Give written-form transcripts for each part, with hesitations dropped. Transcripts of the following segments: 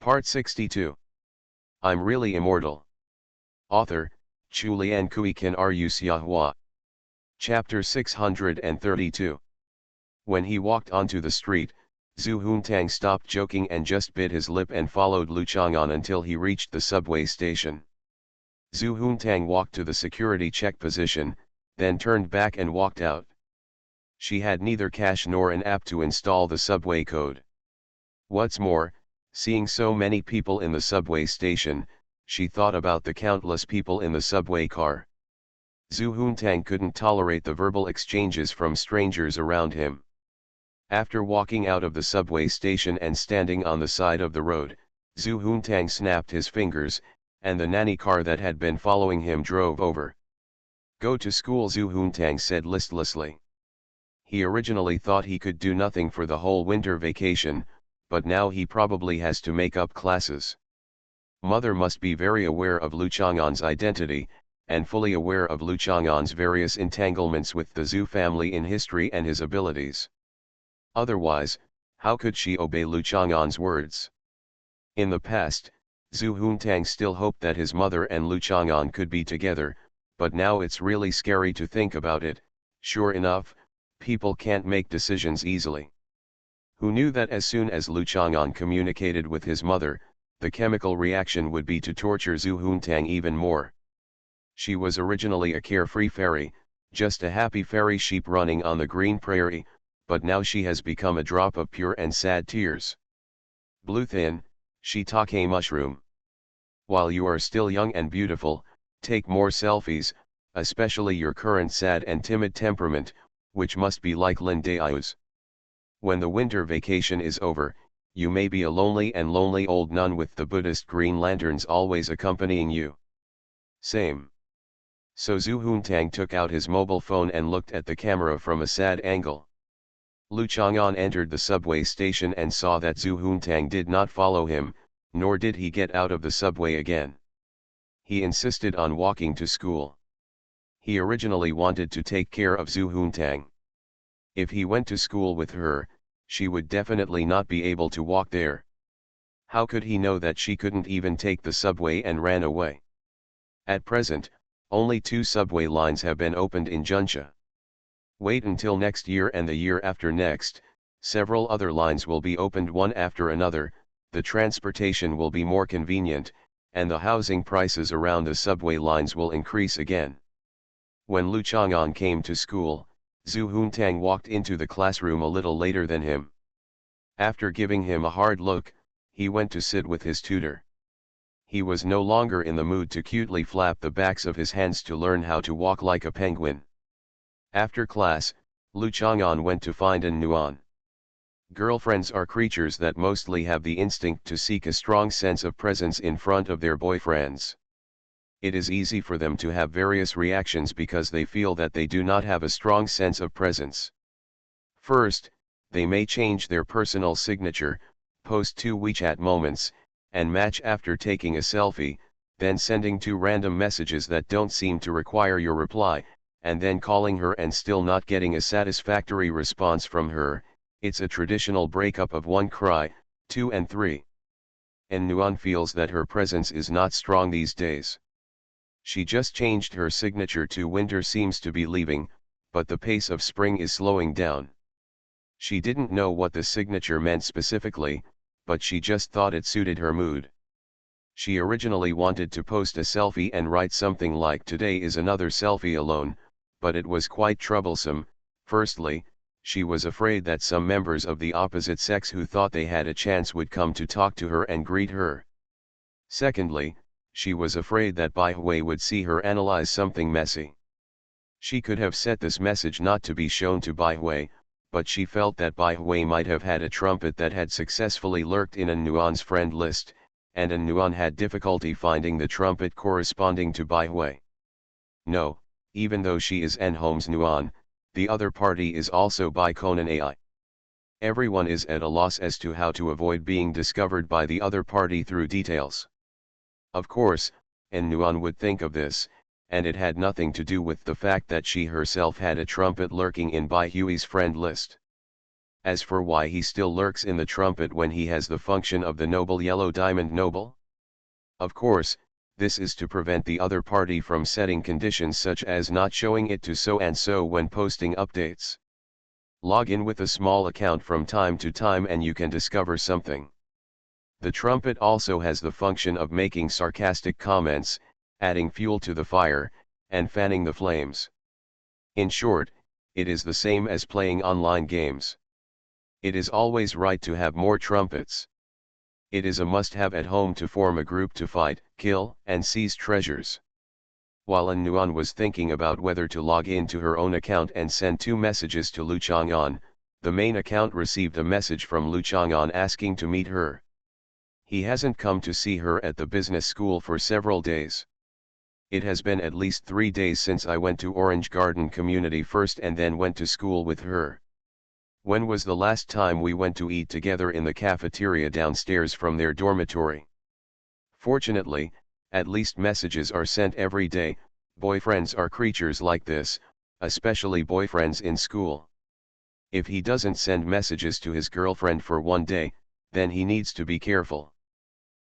Part 62. I'm Really Immortal. Author, Chulian Kuikan Rusiahua. Chapter 632. When he walked onto the street, Zhu Huntang stopped joking and just bit his lip and followed Lu Chang'an until he reached the subway station. Zhu Huntang walked to the security check position, then turned back and walked out. She had neither cash nor an app to install the subway code. What's more, seeing so many people in the subway station, she thought about the countless people in the subway car. Zhu Huntang couldn't tolerate the verbal exchanges from strangers around him. After walking out of the subway station and standing on the side of the road, Zhu Huntang snapped his fingers, and the nanny car that had been following him drove over. Go to school, Zhu Huntang said listlessly. He originally thought he could do nothing for the whole winter vacation, but now he probably has to make up classes. Mother must be very aware of Lu Chang'an's identity, and fully aware of Lu Chang'an's various entanglements with the Zhu family in history and his abilities. Otherwise, how could she obey Lu Chang'an's words? In the past, Zhu Huntang still hoped that his mother and Lu Chang'an could be together, but now it's really scary to think about it. Sure enough, people can't make decisions easily. Who knew that as soon as Lu Chang'an communicated with his mother, the chemical reaction would be to torture Zhu Huntang even more? She was originally a carefree fairy, just a happy fairy sheep running on the green prairie, but now she has become a drop of pure and sad tears. Blue thin, shiitake mushroom. While you are still young and beautiful, take more selfies, especially your current sad and timid temperament, which must be like Lin Dai's. When the winter vacation is over, you may be a lonely old nun with the Buddhist green lanterns always accompanying you. Same. So Zhu Huntang took out his mobile phone and looked at the camera from a sad angle. Lu Chang'an entered the subway station and saw that Zhu Huntang did not follow him, nor did he get out of the subway again. He insisted on walking to school. He originally wanted to take care of Zhu Huntang. If he went to school with her, she would definitely not be able to walk there. How could he know that she couldn't even take the subway and ran away? At present, only 2 subway lines have been opened in Junsha. Wait until next year and the year after next, several other lines will be opened one after another, the transportation will be more convenient, and the housing prices around the subway lines will increase again. When Lu Chang'an came to school, Zhu Huntang walked into the classroom a little later than him. After giving him a hard look, he went to sit with his tutor. He was no longer in the mood to cutely flap the backs of his hands to learn how to walk like a penguin. After class, Lu Chang'an went to find An Nuan. Girlfriends are creatures that mostly have the instinct to seek a strong sense of presence in front of their boyfriends. It is easy for them to have various reactions because they feel that they do not have a strong sense of presence. First, they may change their personal signature, post 2 WeChat moments, and match after taking a selfie, then sending 2 random messages that don't seem to require your reply, and then calling her and still not getting a satisfactory response from her. It's a traditional breakup of 1 cry, 2 and 3. And Nuan feels that her presence is not strong these days. She just changed her signature to winter seems to be leaving, but the pace of spring is slowing down. She didn't know what the signature meant specifically, but she just thought it suited her mood. She originally wanted to post a selfie and write something like "Today is another selfie alone," but it was quite troublesome. Firstly, she was afraid that some members of the opposite sex who thought they had a chance would come to talk to her and greet her. Secondly, she was afraid that Bai Hui would see her analyze something messy. She could have set this message not to be shown to Bai Hui, but she felt that Bai Hui might have had a trumpet that had successfully lurked in An Nuan's friend list, and An Nuan had difficulty finding the trumpet corresponding to Bai Hui. No, even though she is Enhome's Nuan, the other party is also Bai Conan Ai. Everyone is at a loss as to how to avoid being discovered by the other party through details. Of course, An Nuan would think of this, and it had nothing to do with the fact that she herself had a trumpet lurking in Bai Hui's friend list. As for why he still lurks in the trumpet when he has the function of the noble yellow diamond noble? Of course, this is to prevent the other party from setting conditions such as not showing it to so and so when posting updates. Log in with a small account from time to time and you can discover something. The trumpet also has the function of making sarcastic comments, adding fuel to the fire, and fanning the flames. In short, it is the same as playing online games. It is always right to have more trumpets. It is a must-have at home to form a group to fight, kill, and seize treasures. While An Nuan was thinking about whether to log in to her own account and send 2 messages to Lu Chang'an, the main account received a message from Lu Chang'an asking to meet her. He hasn't come to see her at the business school for several days. It has been at least 3 days since I went to Orange Garden Community first and then went to school with her. When was the last time we went to eat together in the cafeteria downstairs from their dormitory? Fortunately, at least messages are sent every day. Boyfriends are creatures like this, especially boyfriends in school. If he doesn't send messages to his girlfriend for 1 day, then he needs to be careful.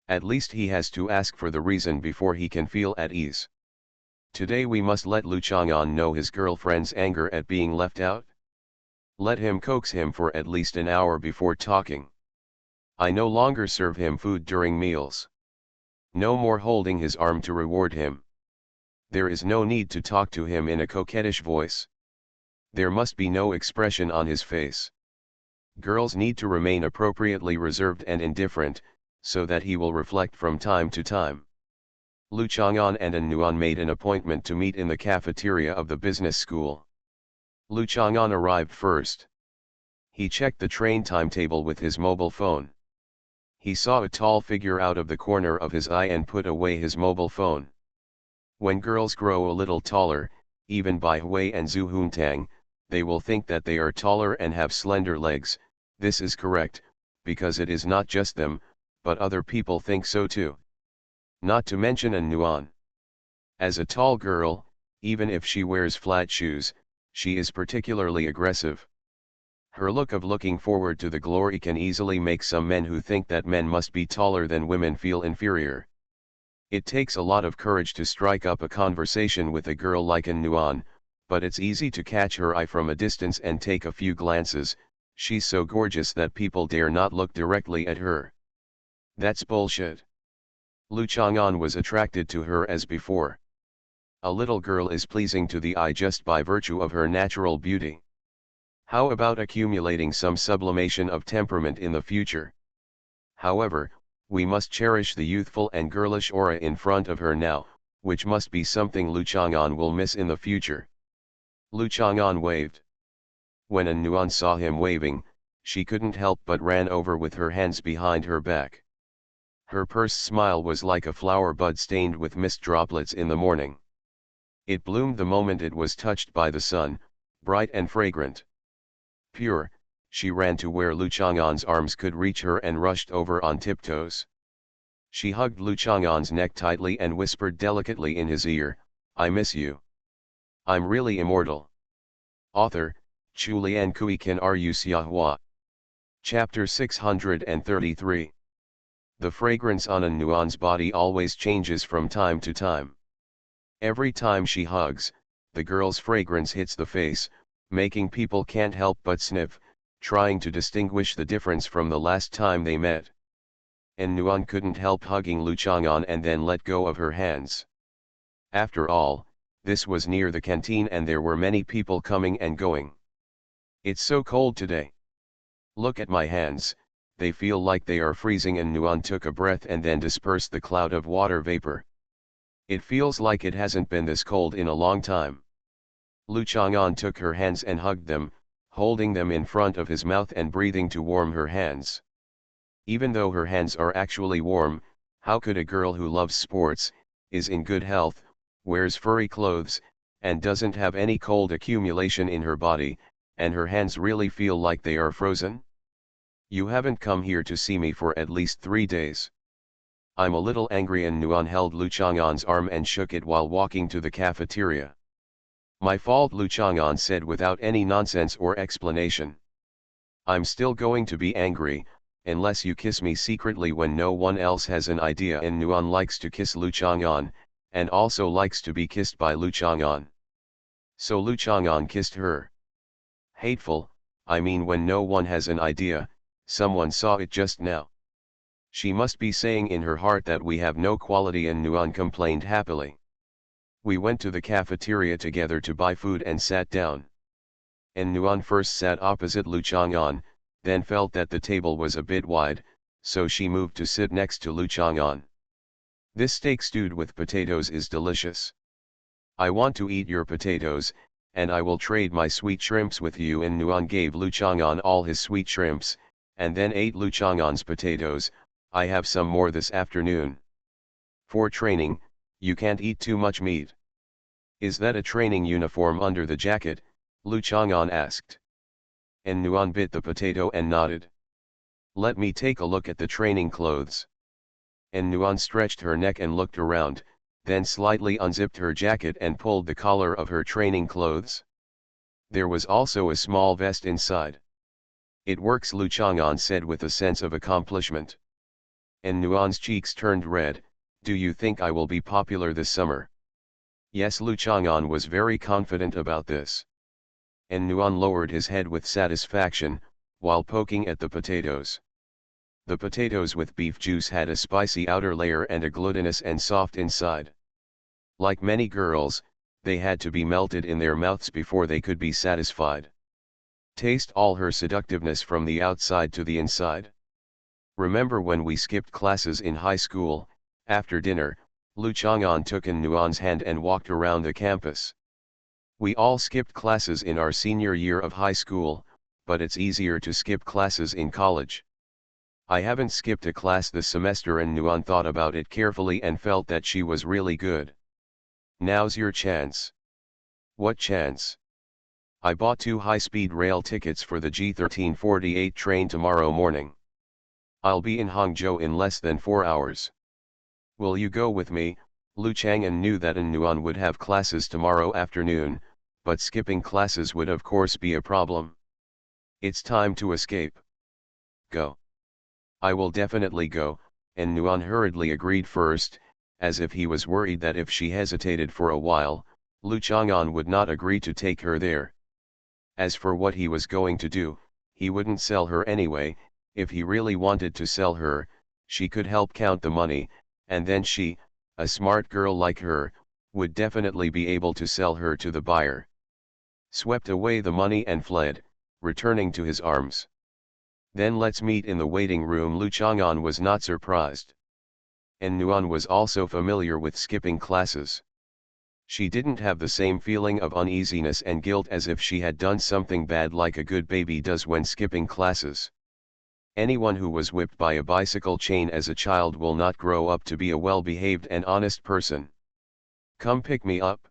At least he has to ask for the reason before he can feel at ease. Today we must let Lu Chang'an know his girlfriend's anger at being left out. Let him coax him for at least an hour before talking. I no longer serve him food during meals. No more holding his arm to reward him. There is no need to talk to him in a coquettish voice. There must be no expression on his face. Girls need to remain appropriately reserved and indifferent, so that he will reflect from time to time. Lu Chang'an and An Nuan made an appointment to meet in the cafeteria of the business school. Lu Chang'an arrived first. He checked the train timetable with his mobile phone. He saw a tall figure out of the corner of his eye and put away his mobile phone. When girls grow a little taller, even by Hui and Zhu Huntang, they will think that they are taller and have slender legs. This is correct, because it is not just them, but other people think so too. Not to mention An Nuan. As a tall girl, even if she wears flat shoes, she is particularly aggressive. Her look of looking forward to the glory can easily make some men who think that men must be taller than women feel inferior. It takes a lot of courage to strike up a conversation with a girl like An Nuan, but it's easy to catch her eye from a distance and take a few glances. She's so gorgeous that people dare not look directly at her. That's bullshit. Lu Chang'an was attracted to her as before. A little girl is pleasing to the eye just by virtue of her natural beauty. How about accumulating some sublimation of temperament in the future? However, we must cherish the youthful and girlish aura in front of her now, which must be something Lu Chang'an will miss in the future. Lu Chang'an waved. When An Nuan saw him waving, she couldn't help but ran over with her hands behind her back. Her pursed smile was like a flower bud stained with mist droplets in the morning. It bloomed the moment it was touched by the sun, bright and fragrant. Pure, she ran to where Lu Chang'an's arms could reach her and rushed over on tiptoes. She hugged Lu Chang'an's neck tightly and whispered delicately in his ear, "I miss you. I'm really immortal." Author, Chu Lian Kui Kan Ru Xiahua. Chapter 633. The fragrance on An Nuan's body always changes from time to time. Every time she hugs, the girl's fragrance hits the face, making people can't help but sniff, trying to distinguish the difference from the last time they met. An Nuan couldn't help hugging Lu Chang'an and then let go of her hands. After all, this was near the canteen and there were many people coming and going. "It's so cold today. Look at my hands, they feel like they are freezing." An Nuan took a breath and then dispersed the cloud of water vapor. "It feels like it hasn't been this cold in a long time." Lu Chang'an took her hands and hugged them, holding them in front of his mouth and breathing to warm her hands. Even though her hands are actually warm, how could a girl who loves sports, is in good health, wears furry clothes, and doesn't have any cold accumulation in her body, and her hands really feel like they are frozen? "You haven't come here to see me for at least 3 days. I'm a little angry." An Nuan held Lu Chang'an's arm and shook it while walking to the cafeteria. "My fault," Lu Chang'an said without any nonsense or explanation. I'm still going to be angry, unless you kiss me secretly when no one else has an idea. And Nuan likes to kiss Lu Chang'an, and also likes to be kissed by Lu Chang'an. So Lu Chang'an kissed her. Hateful, I mean when no one has an idea, someone saw it just now. She must be saying in her heart that we have no quality, and Nuan complained happily. We went to the cafeteria together to buy food and sat down. And Nuan first sat opposite Lu Chang'an, then felt that the table was a bit wide, so she moved to sit next to Lu Chang'an. This steak stewed with potatoes is delicious. I want to eat your potatoes, and I will trade my sweet shrimps with you. And Nuan gave Lu Chang'an all his sweet shrimps, and then ate Lu Chang'an's potatoes. I have some more this afternoon. For training, you can't eat too much meat. Is that a training uniform under the jacket? Lu Chang'an asked. And Nuan bit the potato and nodded. Let me take a look at the training clothes. And Nuan stretched her neck and looked around, then slightly unzipped her jacket and pulled the collar of her training clothes. There was also a small vest inside. It works, Lu Chang'an said with a sense of accomplishment. And Nuan's cheeks turned red. Do you think I will be popular this summer? Yes, Lu Chang'an was very confident about this. And Nuan lowered his head with satisfaction, while poking at the potatoes. The potatoes with beef juice had a spicy outer layer and a glutinous and soft inside. Like many girls, they had to be melted in their mouths before they could be satisfied. Taste all her seductiveness from the outside to the inside. Remember when we skipped classes in high school? After dinner, Lu Chang'an took in Nuan's hand and walked around the campus. We all skipped classes in our senior year of high school, but it's easier to skip classes in college. I haven't skipped a class this semester, and Nuan thought about it carefully and felt that she was really good. Now's your chance. What chance? I bought 2 high-speed rail tickets for the G1348 train tomorrow morning. I'll be in Hangzhou in less than 4 hours. Will you go with me? Lu Chang'an knew that Nuan would have classes tomorrow afternoon, but skipping classes would of course be a problem. It's time to escape. Go. I will definitely go, and Nuan hurriedly agreed first, as if he was worried that if she hesitated for a while, Lu Chang'an would not agree to take her there. As for what he was going to do, he wouldn't sell her anyway. If he really wanted to sell her, she could help count the money, and then she, a smart girl like her, would definitely be able to sell her to the buyer. Swept away the money and fled, returning to his arms. Then let's meet in the waiting room. Lu Chang'an was not surprised. And Nuan was also familiar with skipping classes. She didn't have the same feeling of uneasiness and guilt as if she had done something bad like a good baby does when skipping classes. Anyone who was whipped by a bicycle chain as a child will not grow up to be a well-behaved and honest person. Come pick me up.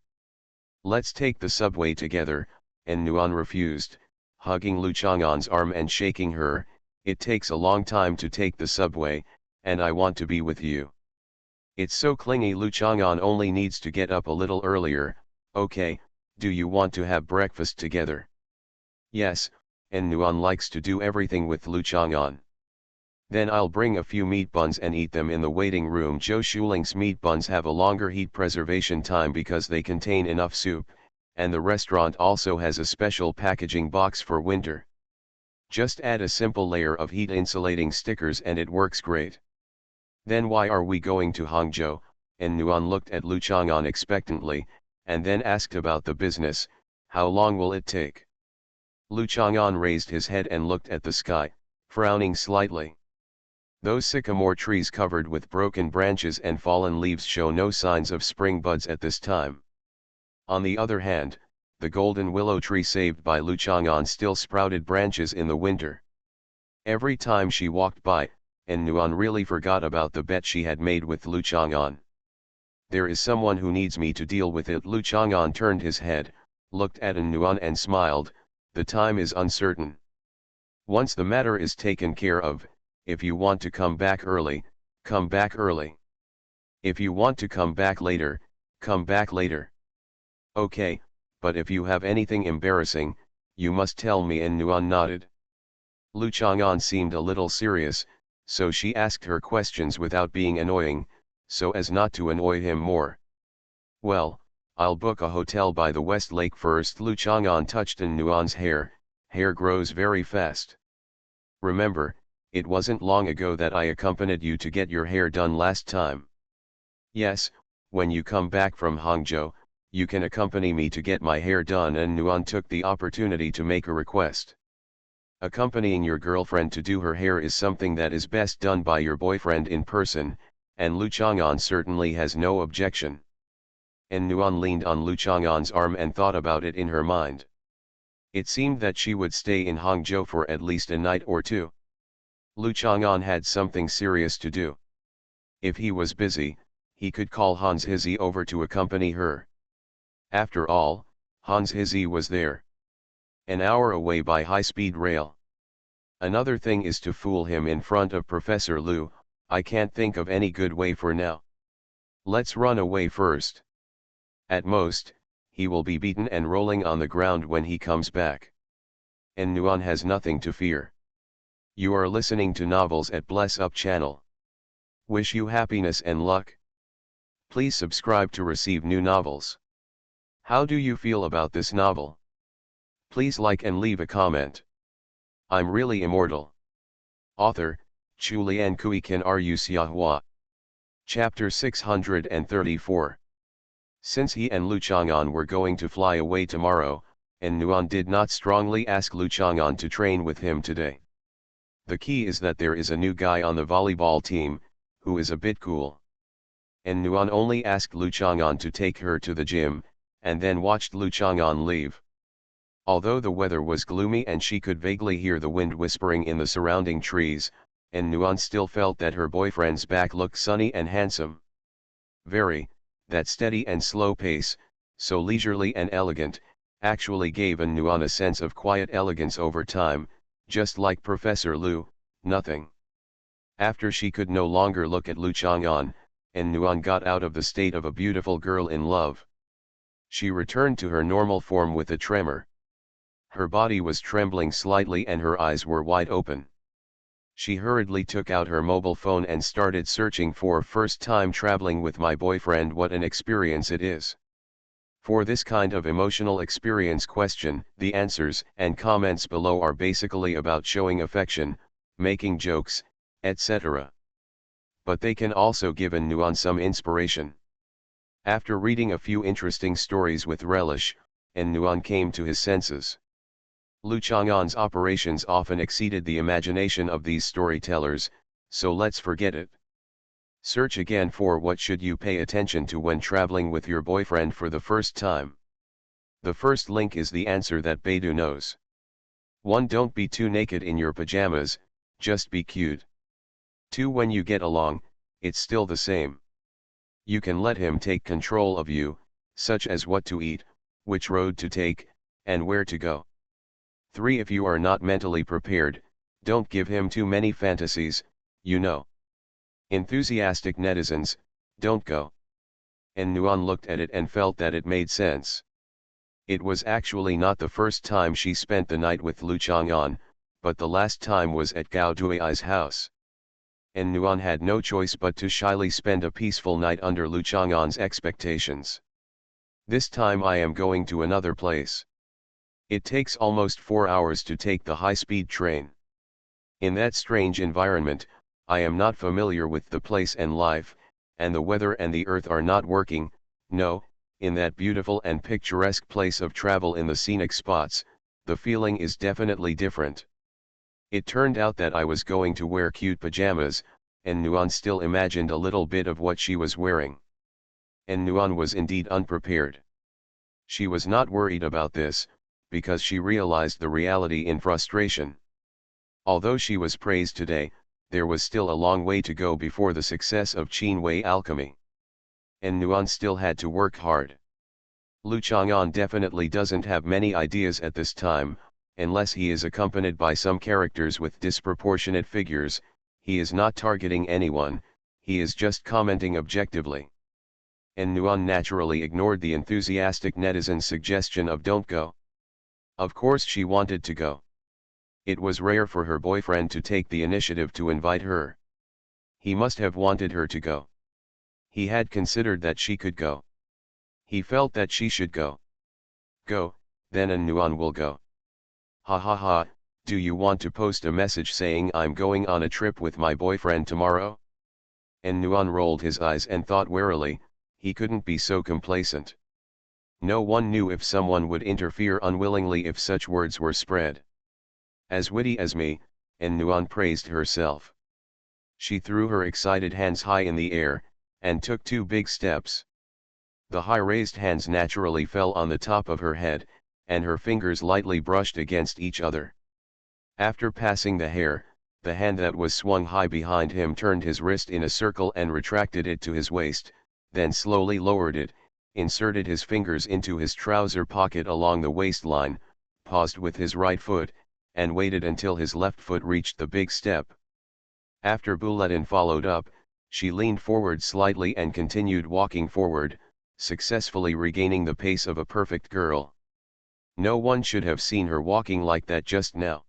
Let's take the subway together, and Nuan refused, hugging Lu Chang'an's arm and shaking her. It takes a long time to take the subway, and I want to be with you. It's so clingy. Lu Chang'an only needs to get up a little earlier. Okay, do you want to have breakfast together? Yes, and Nuan likes to do everything with Lu Chang'an. Then I'll bring a few meat buns and eat them in the waiting room. Zhou Shuling's meat buns have a longer heat preservation time because they contain enough soup, and the restaurant also has a special packaging box for winter. Just add a simple layer of heat insulating stickers and it works great. Then why are we going to Hangzhou? And Nuan looked at Lu Chang'an expectantly, and then asked about the business. How long will it take? Lu Chang'an raised his head and looked at the sky, frowning slightly. Those sycamore trees covered with broken branches and fallen leaves show no signs of spring buds at this time. On the other hand, the golden willow tree saved by Lu Chang'an still sprouted branches in the winter. Every time she walked by, and Nuan really forgot about the bet she had made with Lu Chang'an. There is someone who needs me to deal with it. Lu Chang'an turned his head, looked at Nuan and smiled. The time is uncertain. Once the matter is taken care of, if you want to come back early, come back early. If you want to come back later, come back later. Okay, but if you have anything embarrassing, you must tell me. And Nuan nodded. Lu Chang'an seemed a little serious, so she asked her questions without being annoying, so as not to annoy him more. Well, I'll book a hotel by the West Lake first. Lu Chang'an touched An Nuan's hair. Hair grows very fast. Remember, it wasn't long ago that I accompanied you to get your hair done last time. Yes, when you come back from Hangzhou, you can accompany me to get my hair done. And Nuan took the opportunity to make a request. Accompanying your girlfriend to do her hair is something that is best done by your boyfriend in person, and Lu Chang'an certainly has no objection. And Nuan leaned on Lu Chang'an's arm and thought about it in her mind. It seemed that she would stay in Hangzhou for at least a night or two. Lu Chang'an had something serious to do. If he was busy, he could call Hans Hizzy over to accompany her. After all, Hans Hizzy was there. An hour away by high-speed rail. Another thing is to fool him in front of Professor Lu. I can't think of any good way for now. Let's run away first. At most, he will be beaten and rolling on the ground when he comes back. And Nuan has nothing to fear. You are listening to Novels at Bless Up channel. Wish you happiness and luck. Please subscribe to receive new novels. How do you feel about this novel? Please like and leave a comment. I'm really immortal. Author, Chu Lian Kui Kan Ru Xiahua. Chapter 634. Since he and Lu Chang'an were going to fly away tomorrow, and Nuan did not strongly ask Lu Chang'an to train with him today. The key is that there is a new guy on the volleyball team, who is a bit cool. And Nuan only asked Lu Chang'an to take her to the gym, and then watched Lu Chang'an leave. Although the weather was gloomy and she could vaguely hear the wind whispering in the surrounding trees, and Nuan still felt that her boyfriend's back looked sunny and handsome. That steady and slow pace, so leisurely and elegant, actually gave An Nuan a sense of quiet elegance over time, just like Professor Lu. Nothing. After she could no longer look at Lu Chang'an, An Nuan got out of the state of a beautiful girl in love. She returned to her normal form with a tremor. Her body was trembling slightly and her eyes were wide open. She hurriedly took out her mobile phone and started searching for first time traveling with my boyfriend. What an experience it is. For this kind of emotional experience question, the answers and comments below are basically about showing affection, making jokes, etc. But they can also give An Nuan some inspiration. After reading a few interesting stories with relish, An Nuan came to his senses. Lu Chang'an's operations often exceeded the imagination of these storytellers, so let's forget it. Search again for what should you pay attention to when traveling with your boyfriend for the first time. The first link is the answer that Baidu knows. 1. Don't be too naked in your pajamas, just be cute. 2. When you get along, it's still the same. You can let him take control of you, such as what to eat, which road to take, and where to go. 3. If you are not mentally prepared, don't give him too many fantasies, you know. Enthusiastic netizens, don't go. And Nuan looked at it and felt that it made sense. It was actually not the first time she spent the night with Lu Chang'an, but the last time was at Gao Dui's house. And Nuan had no choice but to shyly spend a peaceful night under Lu Chang'an's expectations. This time I am going to another place. It takes almost 4 hours to take the high-speed train. In that strange environment, I am not familiar with the place and life, and the weather and the earth are not working. No, in that beautiful and picturesque place of travel in the scenic spots, the feeling is definitely different. It turned out that I was going to wear cute pajamas, and Nuan still imagined a little bit of what she was wearing. And Nuan was indeed unprepared. She was not worried about this, because she realized the reality in frustration. Although she was praised today, there was still a long way to go before the success of Qinwei alchemy. And Nuan still had to work hard. Lu Chang'an definitely doesn't have many ideas at this time, unless he is accompanied by some characters with disproportionate figures. He is not targeting anyone, he is just commenting objectively. And Nuan naturally ignored the enthusiastic netizen's suggestion of don't go. Of course she wanted to go. It was rare for her boyfriend to take the initiative to invite her. He must have wanted her to go. He had considered that she could go. He felt that she should go. Go, then and Nuan will go. Ha ha ha, do you want to post a message saying I'm going on a trip with my boyfriend tomorrow? And Nuan rolled his eyes and thought warily, he couldn't be so complacent. No one knew if someone would interfere unwillingly if such words were spread. As witty as me, and Nuan praised herself. She threw her excited hands high in the air, and took 2 big steps. The high raised hands naturally fell on the top of her head, and her fingers lightly brushed against each other. After passing the hair, the hand that was swung high behind him turned his wrist in a circle and retracted it to his waist, then slowly lowered it, inserted his fingers into his trouser pocket along the waistline, paused with his right foot, and waited until his left foot reached the big step. After Buletin followed up, she leaned forward slightly and continued walking forward, successfully regaining the pace of a perfect girl. No one should have seen her walking like that just now.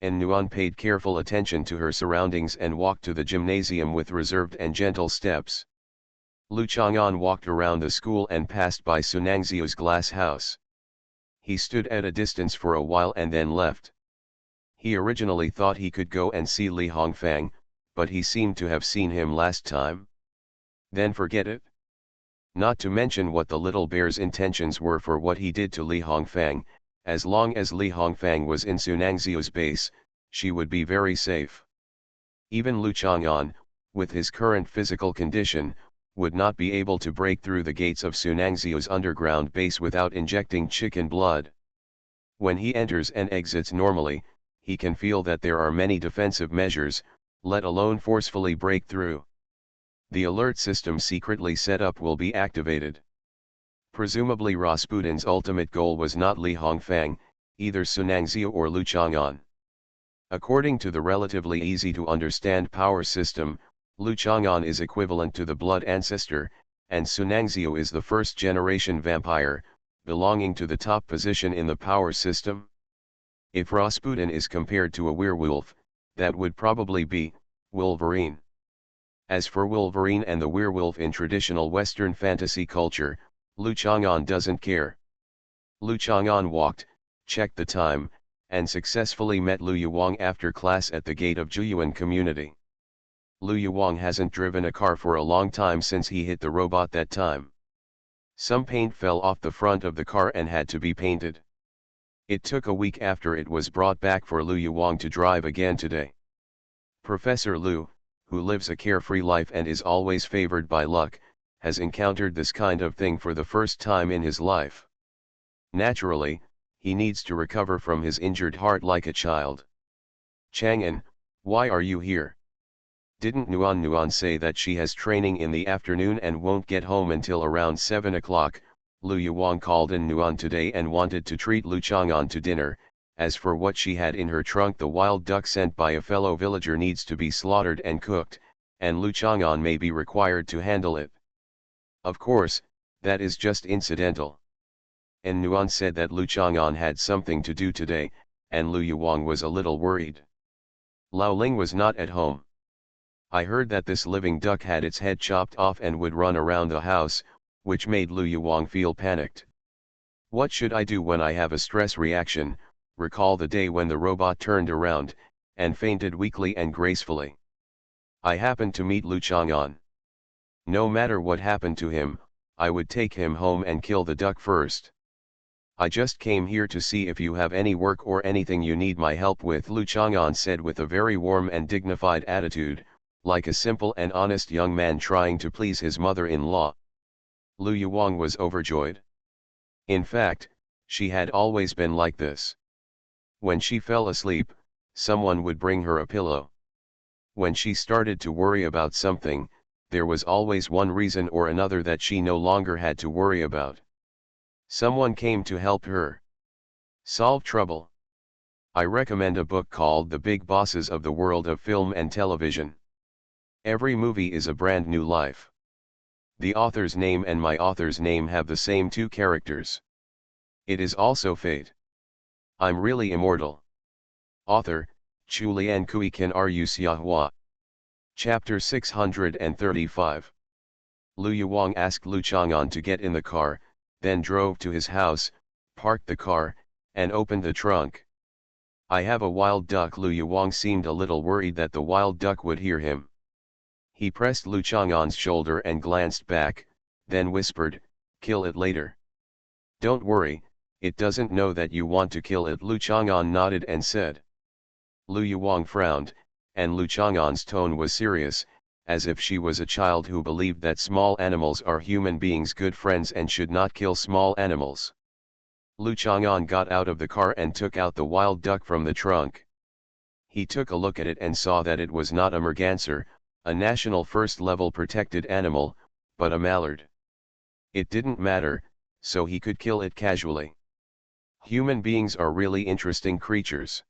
And Nuan paid careful attention to her surroundings and walked to the gymnasium with reserved and gentle steps. Lu Chang'an walked around the school and passed by Sunangzio's glass house. He stood at a distance for a while and then left. He originally thought he could go and see Li Hongfang, but he seemed to have seen him last time. Then forget it. Not to mention what the little bear's intentions were for what he did to Li Hongfang, as long as Li Hongfang was in Sunangzio's base, she would be very safe. Even Lu Chang'an, with his current physical condition, would not be able to break through the gates of Sunangzio's underground base without injecting chicken blood. When he enters and exits normally, he can feel that there are many defensive measures, let alone forcefully break through. The alert system secretly set up will be activated. Presumably Rasputin's ultimate goal was not Li Hongfang, either Sunangzio or Lu Chang'an. According to the relatively easy to understand power system, Lu Chang'an is equivalent to the blood ancestor, and Sunangzio is the first generation vampire, belonging to the top position in the power system. If Rasputin is compared to a werewolf, that would probably be Wolverine. As for Wolverine and the werewolf in traditional Western fantasy culture, Lu Chang'an doesn't care. Lu Chang'an walked, checked the time, and successfully met Lu Yuwang after class at the gate of Juyuan community. Lu Yuwang hasn't driven a car for a long time since he hit the robot that time. Some paint fell off the front of the car and had to be painted. It took a week after it was brought back for Lu Yuwang to drive again today. Professor Lu, who lives a carefree life and is always favored by luck, has encountered this kind of thing for the first time in his life. Naturally, he needs to recover from his injured heart like a child. Chang'an, why are you here? Didn't Nuan say that she has training in the afternoon and won't get home until around 7 o'clock? Lu Yuwang called in Nuan today and wanted to treat Lu Chang'an to dinner. As for what she had in her trunk, the wild duck sent by a fellow villager needs to be slaughtered and cooked, and Lu Chang'an may be required to handle it. Of course, that is just incidental. And Nuan said that Lu Chang'an had something to do today, and Lu Yuwang was a little worried. Lao Ling was not at home. I heard that this living duck had its head chopped off and would run around the house, which made Lu Yuwang feel panicked. What should I do when I have a stress reaction? Recall the day when the robot turned around, and fainted weakly and gracefully. I happened to meet Lu Chang'an. No matter what happened to him, I would take him home and kill the duck first. I just came here to see if you have any work or anything you need my help with, Lu Chang'an said with a very warm and dignified attitude, like a simple and honest young man trying to please his mother-in-law. Lu Yuwang was overjoyed. In fact, she had always been like this. When she fell asleep, someone would bring her a pillow. When she started to worry about something, there was always one reason or another that she no longer had to worry about. Someone came to help her solve trouble. I recommend a book called The Big Bosses of the World of Film and Television. Every movie is a brand new life. The author's name and my author's name have the same 2 characters. It is also fate. I'm really immortal. Author, Chulian Kui Kan Ru Xiahua. Chapter 635. Lu Yuwang asked Lu Chang'an to get in the car, then drove to his house, parked the car, and opened the trunk. I have a wild duck. Lu Yuwang seemed a little worried that the wild duck would hear him. He pressed Lu Chang'an's shoulder and glanced back, then whispered, "Kill it later." "Don't worry, it doesn't know that you want to kill it." Lu Chang'an nodded and said. Lu Yuwang frowned, and Lu Chang'an's tone was serious, as if she was a child who believed that small animals are human beings' good friends and should not kill small animals. Lu Chang'an got out of the car and took out the wild duck from the trunk. He took a look at it and saw that it was not a merganser, a national first-level protected animal, but a mallard. It didn't matter, so he could kill it casually. Human beings are really interesting creatures.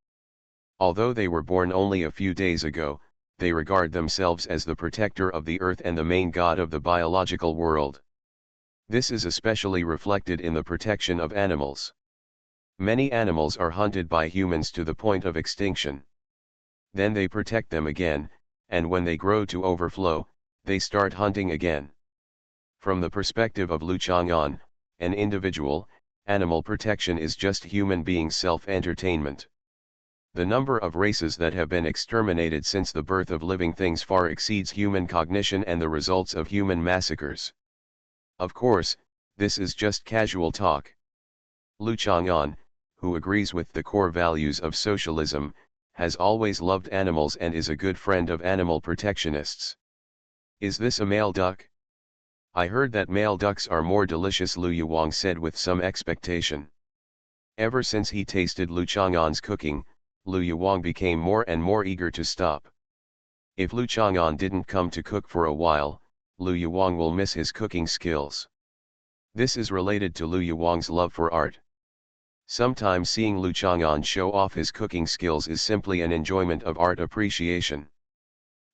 Although they were born only a few days ago, they regard themselves as the protector of the earth and the main god of the biological world. This is especially reflected in the protection of animals. Many animals are hunted by humans to the point of extinction. Then they protect them again, and when they grow to overflow, they start hunting again. From the perspective of Lu Chang'an, an individual, animal protection is just human beings' self-entertainment. The number of races that have been exterminated since the birth of living things far exceeds human cognition and the results of human massacres. Of course, this is just casual talk. Lu Chang'an, who agrees with the core values of socialism, has always loved animals and is a good friend of animal protectionists. "Is this a male duck?" "I heard that male ducks are more delicious," Lu Yuwang said with some expectation. Ever since he tasted Lu Chang'an's cooking, Lu Yuwang became more and more eager to stop. If Lu Chang'an didn't come to cook for a while, Lu Yuwang will miss his cooking skills. This is related to Lu Yuwang's love for art. Sometimes seeing Lu Chang'an show off his cooking skills is simply an enjoyment of art appreciation.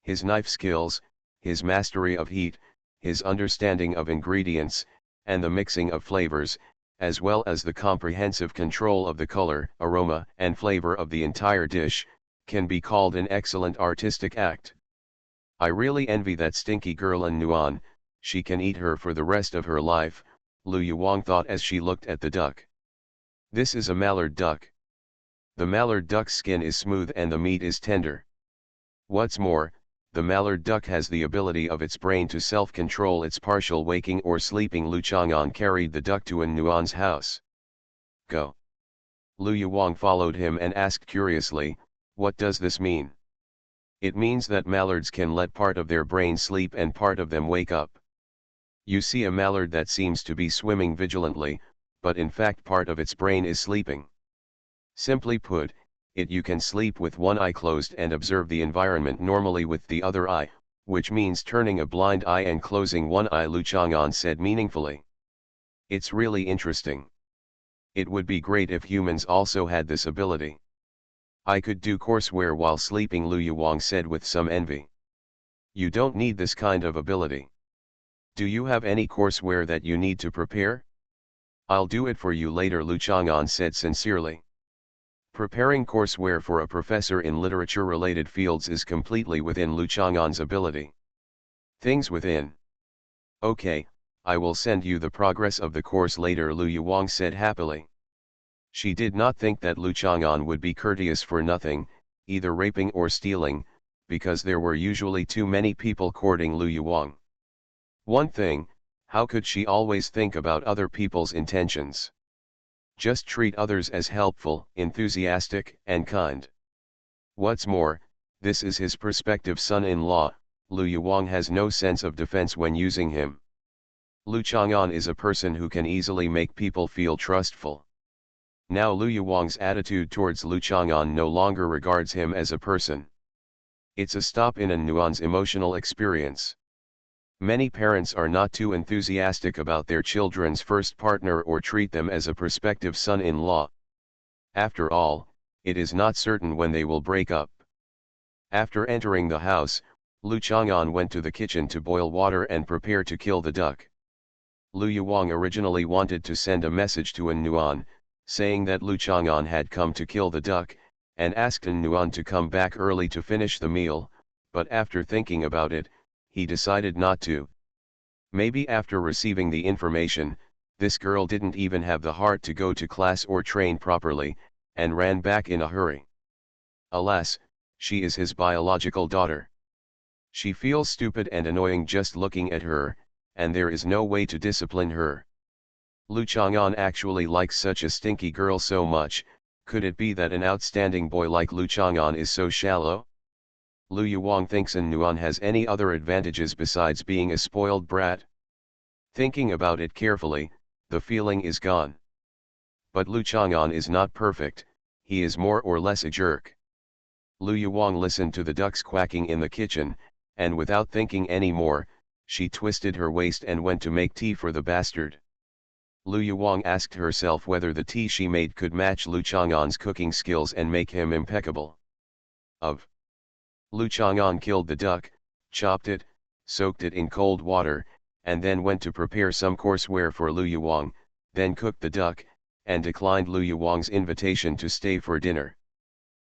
His knife skills, his mastery of heat, his understanding of ingredients, and the mixing of flavors, as well as the comprehensive control of the color, aroma, and flavor of the entire dish, can be called an excellent artistic act. "I really envy that stinky girl in Nuan, she can eat her for the rest of her life," Lu Yuwang thought as she looked at the duck. This is a mallard duck. The mallard duck's skin is smooth and the meat is tender. What's more, the mallard duck has the ability of its brain to self-control its partial waking or sleeping. Lu Chang'an carried the duck to Nuan's house. "Go." Lu Yuwang followed him and asked curiously, "What does this mean?" "It means that mallards can let part of their brain sleep and part of them wake up. You see a mallard that seems to be swimming vigilantly, but in fact part of its brain is sleeping. Simply put, you can sleep with one eye closed and observe the environment normally with the other eye, which means turning a blind eye and closing one eye," Lu Chang'an said meaningfully. "It's really interesting. It would be great if humans also had this ability. I could do courseware while sleeping," Lu Yuwang said with some envy. "You don't need this kind of ability. Do you have any courseware that you need to prepare?" "I'll do it for you later," Lu Chang'an said sincerely. Preparing courseware for a professor in literature-related fields is completely within Lu Chang'an's ability. Things within. "Okay, I will send you the progress of the course later," Lu Yuwang said happily. She did not think that Lu Chang'an would be courteous for nothing, either raping or stealing, because there were usually too many people courting Lu Yuwang. One thing, how could she always think about other people's intentions? Just treat others as helpful, enthusiastic, and kind. What's more, this is his prospective son-in-law. Lu Yuwang has no sense of defense when using him. Lu Chang'an is a person who can easily make people feel trustful. Now Lu Yuwang's attitude towards Lu Chang'an no longer regards him as a person. It's a stop in Nuan's emotional experience. Many parents are not too enthusiastic about their children's first partner or treat them as a prospective son-in-law. After all, it is not certain when they will break up. After entering the house, Lu Chang'an went to the kitchen to boil water and prepare to kill the duck. Lu Yuwang originally wanted to send a message to Nuan, saying that Lu Chang'an had come to kill the duck, and asked An Nuan to come back early to finish the meal, but after thinking about it, he decided not to. Maybe after receiving the information, this girl didn't even have the heart to go to class or train properly, and ran back in a hurry. Alas, she is his biological daughter. She feels stupid and annoying just looking at her, and there is no way to discipline her. Lu Chang'an actually likes such a stinky girl so much. Could it be that an outstanding boy like Lu Chang'an is so shallow? Lu Yuwang thinks An Nuan has any other advantages besides being a spoiled brat. Thinking about it carefully, the feeling is gone. But Lu Chang'an is not perfect, he is more or less a jerk. Lu Yuwang listened to the ducks quacking in the kitchen, and without thinking any more, she twisted her waist and went to make tea for the bastard. Lu Yuwang asked herself whether the tea she made could match Lu Chang'an's cooking skills and make him impeccable. Lu Chang'an killed the duck, chopped it, soaked it in cold water, and then went to prepare some courseware for Lu Yuwang, then cooked the duck, and declined Lu Yuwang's invitation to stay for dinner.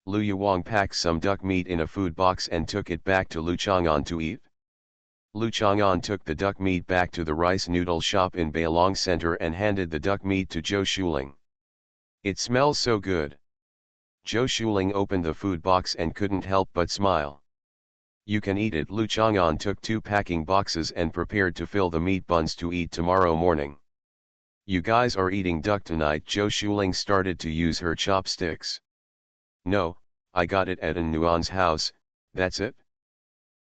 Lu Yuwang packed some duck meat in a food box and took it back to Lu Chang'an to eat. Lu Chang'an took the duck meat back to the rice noodle shop in Bailong Center and handed the duck meat to Zhou Shuling. "It smells so good." Zhou Shuling opened the food box and couldn't help but smile. "You can eat it." Lu Chang'an took 2 packing boxes and prepared to fill the meat buns to eat tomorrow morning. "You guys are eating duck tonight?" Zhou Shuling started to use her chopsticks. "No, I got it at An Nuan's house, that's it.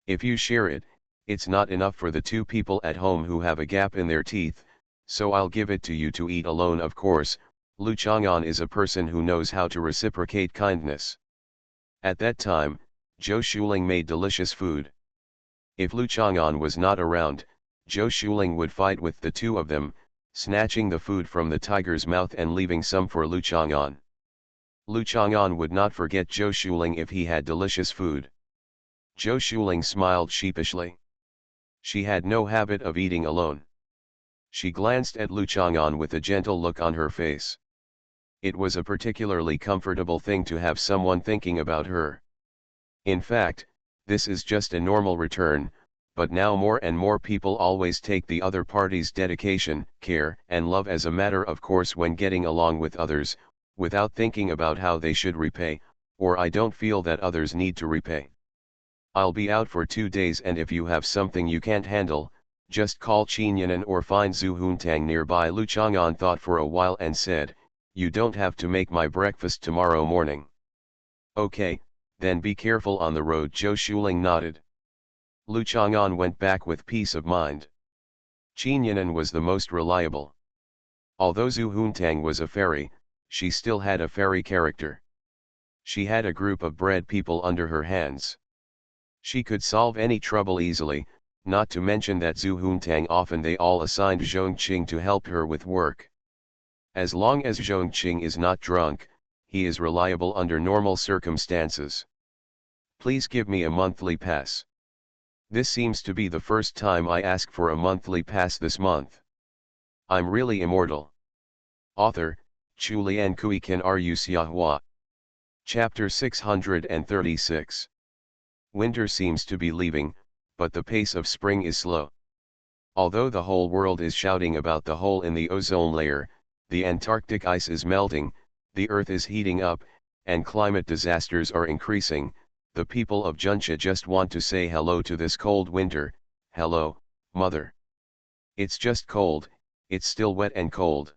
If you share it, it's not enough for the 2 people at home who have a gap in their teeth, so I'll give it to you to eat alone." Of course, Lu Chang'an is a person who knows how to reciprocate kindness. At that time, Zhou Shuling made delicious food. If Lu Chang'an was not around, Zhou Shuling would fight with the 2 of them, snatching the food from the tiger's mouth and leaving some for Lu Chang'an. Lu Chang'an would not forget Zhou Shuling if he had delicious food. Zhou Shuling smiled sheepishly. She had no habit of eating alone. She glanced at Lu Chang'an with a gentle look on her face. It was a particularly comfortable thing to have someone thinking about her. In fact, this is just a normal return, but now more and more people always take the other party's dedication, care, and love as a matter of course when getting along with others, without thinking about how they should repay, or I don't feel that others need to repay. I'll be out for 2 days, and if you have something you can't handle, just call Qinyanan or find Zhu Huntang nearby. Lu Chang'an thought for a while and said, "You don't have to make my breakfast tomorrow morning." "Okay, then be careful on the road." Zhou Shuling nodded. Lu Chang'an went back with peace of mind. Qinyanan was the most reliable. Although Zhu Huntang was a fairy, she still had a fairy character. She had a group of bread people under her hands. She could solve any trouble easily, not to mention that Zhu Huntang often they all assigned Zhongqing to help her with work. As long as Zhongqing is not drunk, he is reliable under normal circumstances. "Please give me a monthly pass. This seems to be the first time I ask for a monthly pass this month. I'm really immortal." Author, Chulian Kui Kan Ru Xiahua. Chapter 636. Winter seems to be leaving, but the pace of spring is slow. Although the whole world is shouting about the hole in the ozone layer, the Antarctic ice is melting, the earth is heating up, and climate disasters are increasing, the people of Juncha just want to say hello to this cold winter. "Hello, mother. It's just cold, it's still wet and cold.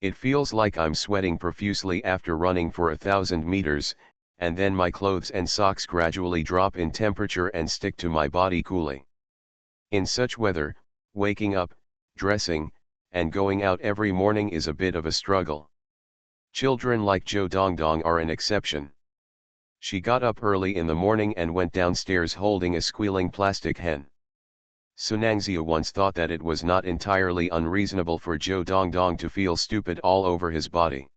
It feels like I'm sweating profusely after running for 1,000 meters, and then my clothes and socks gradually drop in temperature and stick to my body coolly. In such weather, waking up, dressing, and going out every morning is a bit of a struggle. Children like Zhou Dongdong are an exception." She got up early in the morning and went downstairs holding a squealing plastic hen. Sunangzia once thought that it was not entirely unreasonable for Zhou Dongdong to feel stupid all over his body.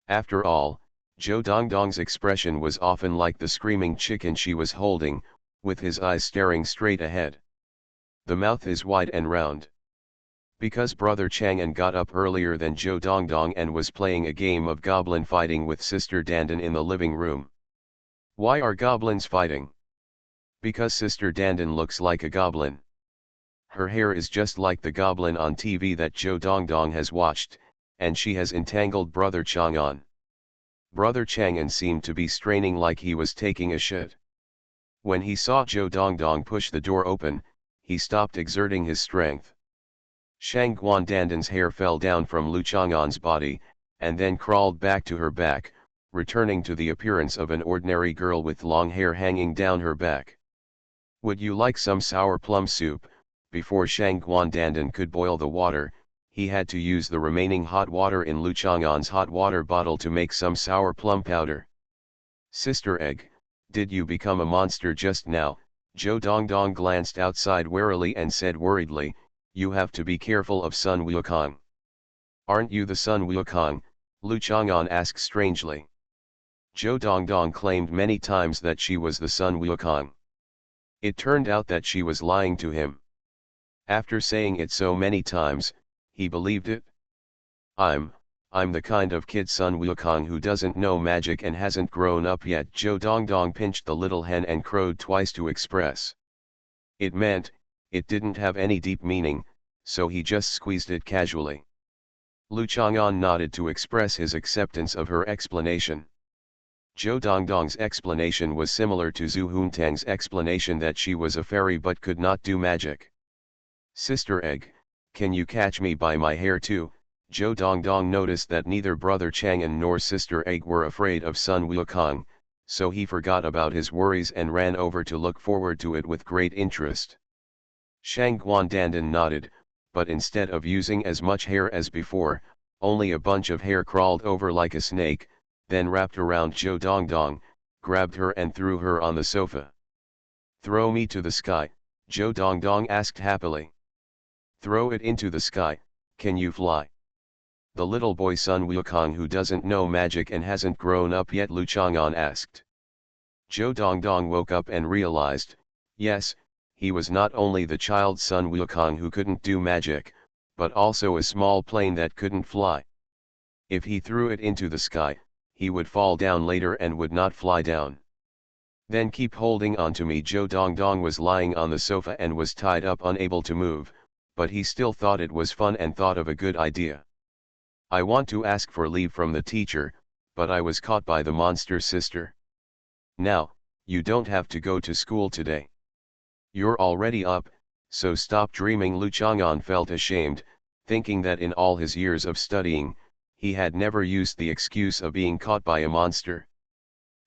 After all, Zhou Dongdong's expression was often like the screaming chicken she was holding, with his eyes staring straight ahead. The mouth is wide and round. Because Brother Chang'an got up earlier than Zhou Dongdong and was playing a game of goblin fighting with Sister Dandan in the living room. Why are goblins fighting? Because Sister Dandan looks like a goblin. Her hair is just like the goblin on TV that Zhou Dongdong has watched, and she has entangled Brother Chang'an. Brother Chang'an seemed to be straining like he was taking a shit. When he saw Zhou Dongdong push the door open, he stopped exerting his strength. Shang Guandandan's hair fell down from Lu Chang'an's body, and then crawled back to her back, returning to the appearance of an ordinary girl with long hair hanging down her back. Would you like some sour plum soup? Before Shang Guandandan could boil the water, he had to use the remaining hot water in Lu Chang'an's hot water bottle to make some sour plum powder. Sister Egg, did you become a monster just now? Zhou Dongdong glanced outside warily and said worriedly, you have to be careful of Sun Wukong. Aren't you the Sun Wukong? Lu Chang'an asked strangely. Zhou Dongdong claimed many times that she was the Sun Wukong. It turned out that she was lying to him. After saying it so many times, he believed it. I'm the kind of kid Sun Wukong who doesn't know magic and hasn't grown up yet. Zhou Dongdong pinched the little hen and crowed twice to express. It didn't have any deep meaning, so he just squeezed it casually. Lu Chang'an nodded to express his acceptance of her explanation. Zhou Dongdong's explanation was similar to Zhu Huntang's explanation that she was a fairy but could not do magic. Sister Egg, can you catch me by my hair too? Zhou Dongdong noticed that neither Brother Chang'an nor Sister Egg were afraid of Sun Wukong, so he forgot about his worries and ran over to look forward to it with great interest. Shang Guandandan nodded, but instead of using as much hair as before, only a bunch of hair crawled over like a snake, then wrapped around Zhou Dongdong, grabbed her and threw her on the sofa. Throw me to the sky, Zhou Dongdong asked happily. Throw it into the sky, can you fly? The little boy Sun Wukong who doesn't know magic and hasn't grown up yet, Lu Chang'an asked. Zhou Dongdong woke up and realized, yes, he was not only the child Sun Wukong who couldn't do magic, but also a small plane that couldn't fly. If he threw it into the sky, he would fall down later and would not fly down. Then keep holding on to me. Zhou Dongdong was lying on the sofa and was tied up, unable to move, but he still thought it was fun and thought of a good idea. I want to ask for leave from the teacher, but I was caught by the monster sister. Now, you don't have to go to school today. You're already up, so stop dreaming. Lu Chang'an felt ashamed, thinking that in all his years of studying, he had never used the excuse of being caught by a monster.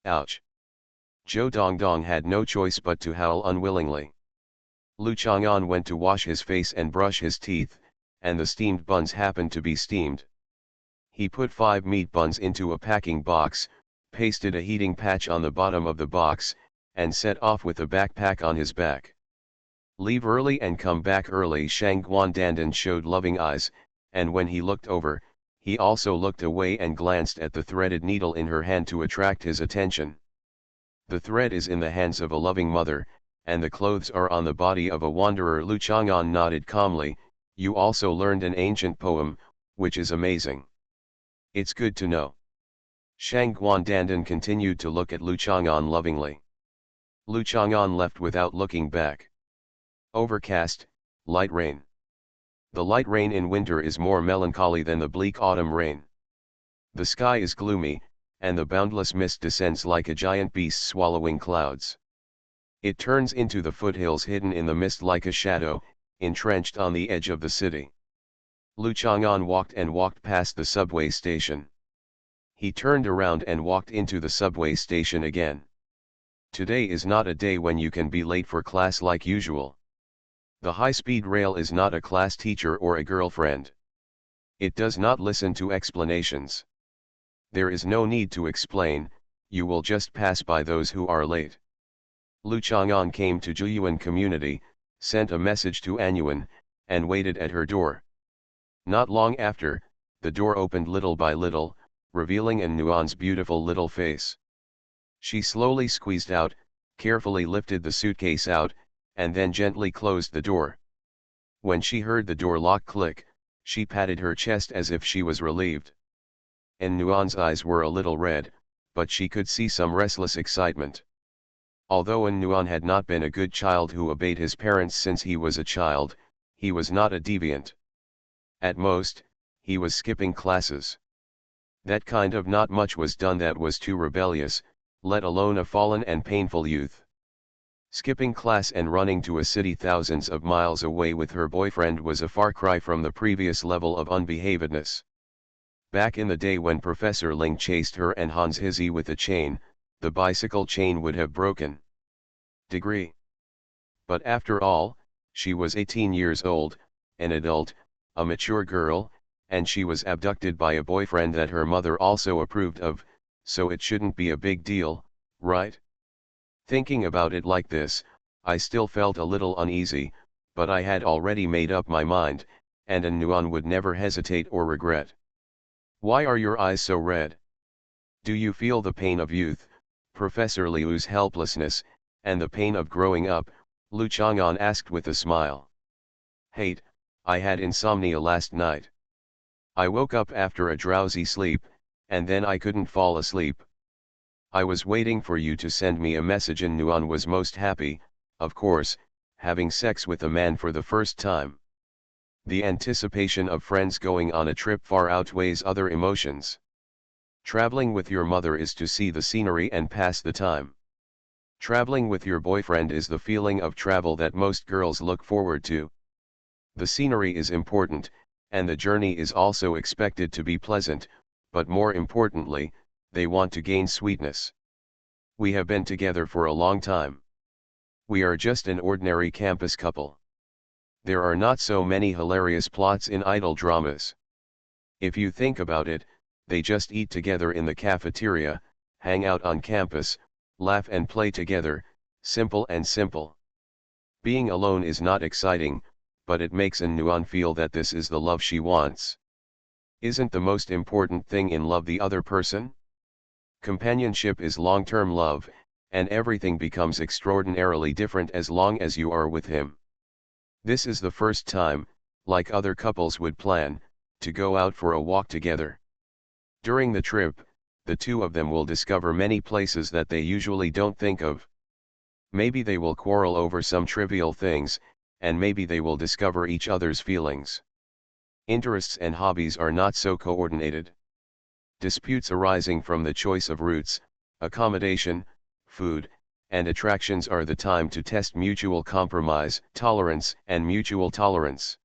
Ouch! Zhou Dongdong had no choice but to howl unwillingly. Lu Chang'an went to wash his face and brush his teeth, and the steamed buns happened to be steamed. He put 5 meat buns into a packing box, pasted a heating patch on the bottom of the box, and set off with a backpack on his back. Leave early and come back early. Shang Guandandan showed loving eyes, and when he looked over, he also looked away and glanced at the threaded needle in her hand to attract his attention. The thread is in the hands of a loving mother, and the clothes are on the body of a wanderer. Lu Chang'an nodded calmly. You also learned an ancient poem, which is amazing. It's good to know. Shang Guandandan continued to look at Lu Chang'an lovingly. Lu Chang'an left without looking back. Overcast, light rain. The light rain in winter is more melancholy than the bleak autumn rain. The sky is gloomy, and the boundless mist descends like a giant beast swallowing clouds. It turns into the foothills hidden in the mist like a shadow, entrenched on the edge of the city. Lu Chang'an walked and walked past the subway station. He turned around and walked into the subway station again. Today is not a day when you can be late for class like usual. The high-speed rail is not a class teacher or a girlfriend. It does not listen to explanations. There is no need to explain, you will just pass by those who are late. Lu Chang'an came to Zhuyuan community, sent a message to Anyuan, and waited at her door. Not long after, the door opened little by little, revealing Anyuan's beautiful little face. She slowly squeezed out, carefully lifted the suitcase out, and then gently closed the door. When she heard the door lock click, she patted her chest as if she was relieved. En Nuan's eyes were a little red, but she could see some restless excitement. Although En Nuan had not been a good child who obeyed his parents since he was a child, he was not a deviant. At most, he was skipping classes. That kind of not much was done that was too rebellious, let alone a fallen and painful youth. Skipping class and running to a city thousands of miles away with her boyfriend was a far cry from the previous level of unbehavedness. Back in the day when Professor Ling chased her and Hans Hizzy with a chain, the bicycle chain would have broken. Degree. But after all, she was 18 years old, an adult, a mature girl, and she was abducted by a boyfriend that her mother also approved of, so it shouldn't be a big deal, right? Thinking about it like this, I still felt a little uneasy, but I had already made up my mind, and En Nuan would never hesitate or regret. Why are your eyes so red? Do you feel the pain of youth, Professor Liu's helplessness, and the pain of growing up? Lu Chang'an asked with a smile. Hate, I had insomnia last night. I woke up after a drowsy sleep, and then I couldn't fall asleep. I was waiting for you to send me a message. En Nuan was most happy, of course, having sex with a man for the first time. The anticipation of friends going on a trip far outweighs other emotions. Traveling with your mother is to see the scenery and pass the time. Traveling with your boyfriend is the feeling of travel that most girls look forward to. The scenery is important, and the journey is also expected to be pleasant, but more importantly, they want to gain sweetness. We have been together for a long time. We are just an ordinary campus couple. There are not so many hilarious plots in idol dramas. If you think about it, they just eat together in the cafeteria, hang out on campus, laugh and play together, simple and simple. Being alone is not exciting, but it makes En Nuan feel that this is the love she wants. Isn't the most important thing in love the other person? Companionship is long-term love, and everything becomes extraordinarily different as long as you are with him. This is the first time, like other couples would plan, to go out for a walk together. During the trip, the two of them will discover many places that they usually don't think of. Maybe they will quarrel over some trivial things, and maybe they will discover each other's feelings. Interests and hobbies are not so coordinated. Disputes arising from the choice of routes, accommodation, food, and attractions are the time to test mutual compromise, tolerance, and mutual tolerance.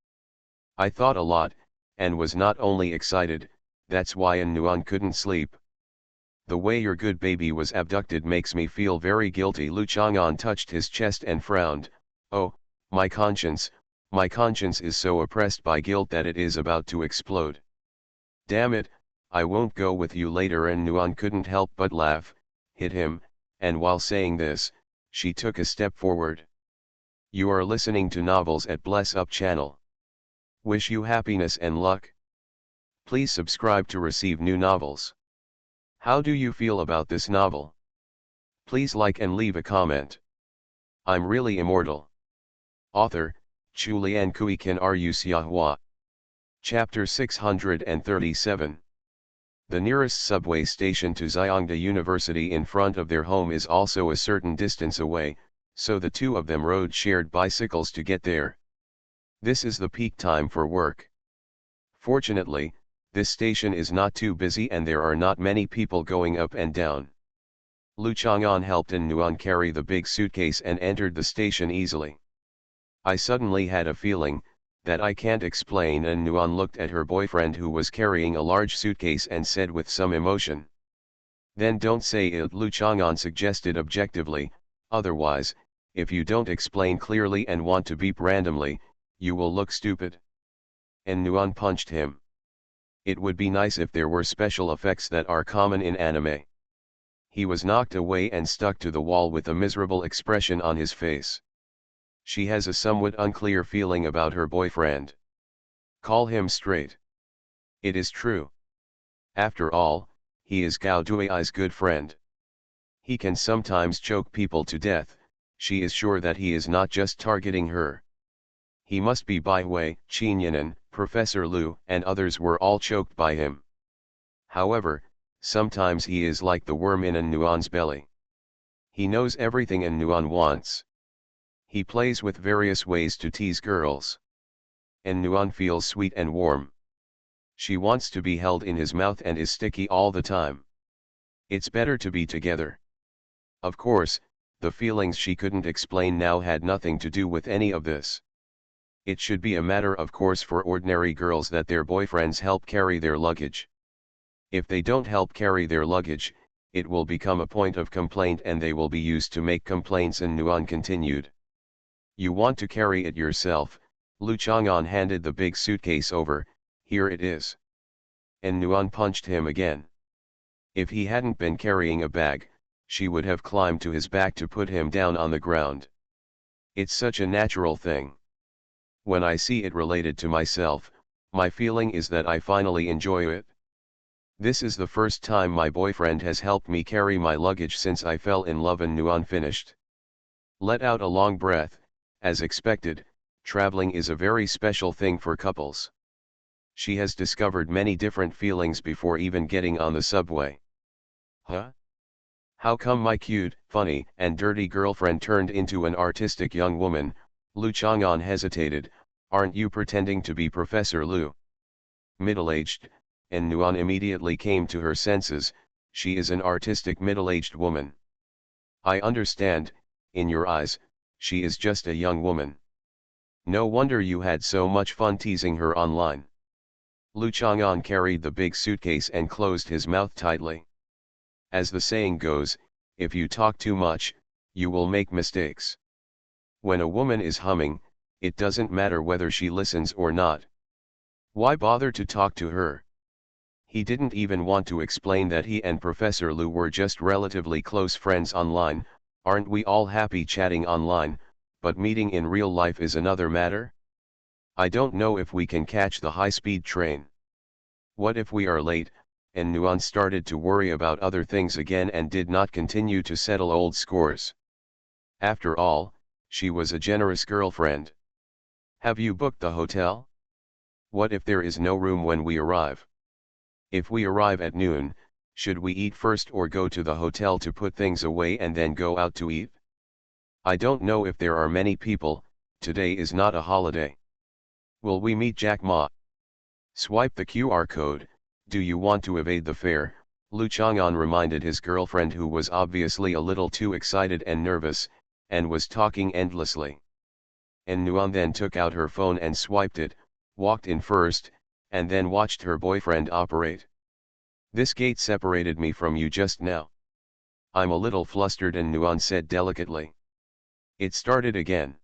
I thought a lot, and was not only excited, that's why En Nuan couldn't sleep. The way your good baby was abducted makes me feel very guilty. Lu Chang'an touched his chest and frowned. Oh, my conscience is so oppressed by guilt that it is about to explode. Damn it, I won't go with you later. En Nuan couldn't help but laugh, hit him, and while saying this, she took a step forward. You are listening to Novels at Bless Up channel. Wish you happiness and luck. Please subscribe to receive new novels. How do you feel about this novel? Please like and leave a comment. I'm really immortal. Author, Chulian Kui Kan Ru Xiahua. Chapter 637. The nearest subway station to Xiongda University in front of their home is also a certain distance away, so the two of them rode shared bicycles to get there. This is the peak time for work. Fortunately, this station is not too busy and there are not many people going up and down. Lu Chang'an helped En Nuan carry the big suitcase and entered the station easily. I suddenly had a feeling that I can't explain. En Nuan looked at her boyfriend who was carrying a large suitcase and said with some emotion. Then don't say it, Lu Chang'an suggested objectively, otherwise, if you don't explain clearly and want to beep randomly, you will look stupid. En Nuan punched him. It would be nice if there were special effects that are common in anime. He was knocked away and stuck to the wall with a miserable expression on his face. She has a somewhat unclear feeling about her boyfriend. Call him straight. It is true. After all, he is Gao Dui's good friend. He can sometimes choke people to death. She is sure that he is not just targeting her. He must be Bai Wei, Qin Yanan, Professor Lu, and others were all choked by him. However, sometimes he is like the worm in Nuan's belly. He knows everything Nuan wants. He plays with various ways to tease girls. Nuan feels sweet and warm. She wants to be held in his mouth and is sticky all the time. It's better to be together. Of course, the feelings she couldn't explain now had nothing to do with any of this. It should be a matter of course for ordinary girls that their boyfriends help carry their luggage. If they don't help carry their luggage, it will become a point of complaint and they will be used to make complaints. Nuan continued. You want to carry it yourself, Lu Chang'an handed the big suitcase over, here it is. Nuan punched him again. If he hadn't been carrying a bag, she would have climbed to his back to put him down on the ground. It's such a natural thing. When I see it related to myself, my feeling is that I finally enjoy it. This is the first time my boyfriend has helped me carry my luggage since I fell in love. Nuan finished. Let out a long breath. As expected, traveling is a very special thing for couples. She has discovered many different feelings before even getting on the subway. Huh? How come my cute, funny, and dirty girlfriend turned into an artistic young woman? Lu Chang'an hesitated. Aren't you pretending to be Professor Lu? Middle-aged, Nuan immediately came to her senses. She is an artistic middle-aged woman. I understand, in your eyes, she is just a young woman. No wonder you had so much fun teasing her online. Lu Chang'an carried the big suitcase and closed his mouth tightly. As the saying goes, if you talk too much, you will make mistakes. When a woman is humming, it doesn't matter whether she listens or not. Why bother to talk to her? He didn't even want to explain that he and Professor Lu were just relatively close friends online. Aren't we all happy chatting online, but meeting in real life is another matter? I don't know if we can catch the high-speed train. What if we are late? Nuan started to worry about other things again and did not continue to settle old scores. After all, she was a generous girlfriend. Have you booked the hotel? What if there is no room when we arrive? If we arrive at noon, should we eat first or go to the hotel to put things away and then go out to eat? I don't know if there are many people. Today is not a holiday. Will we meet Jack Ma? Swipe the QR code. Do you want to evade the fare? Lu Chang'an reminded his girlfriend, who was obviously a little too excited and nervous, and was talking endlessly. Nuan then took out her phone and swiped it, walked in first, and then watched her boyfriend operate. This gate separated me from you just now. I'm a little flustered, Nuan said delicately. It started again.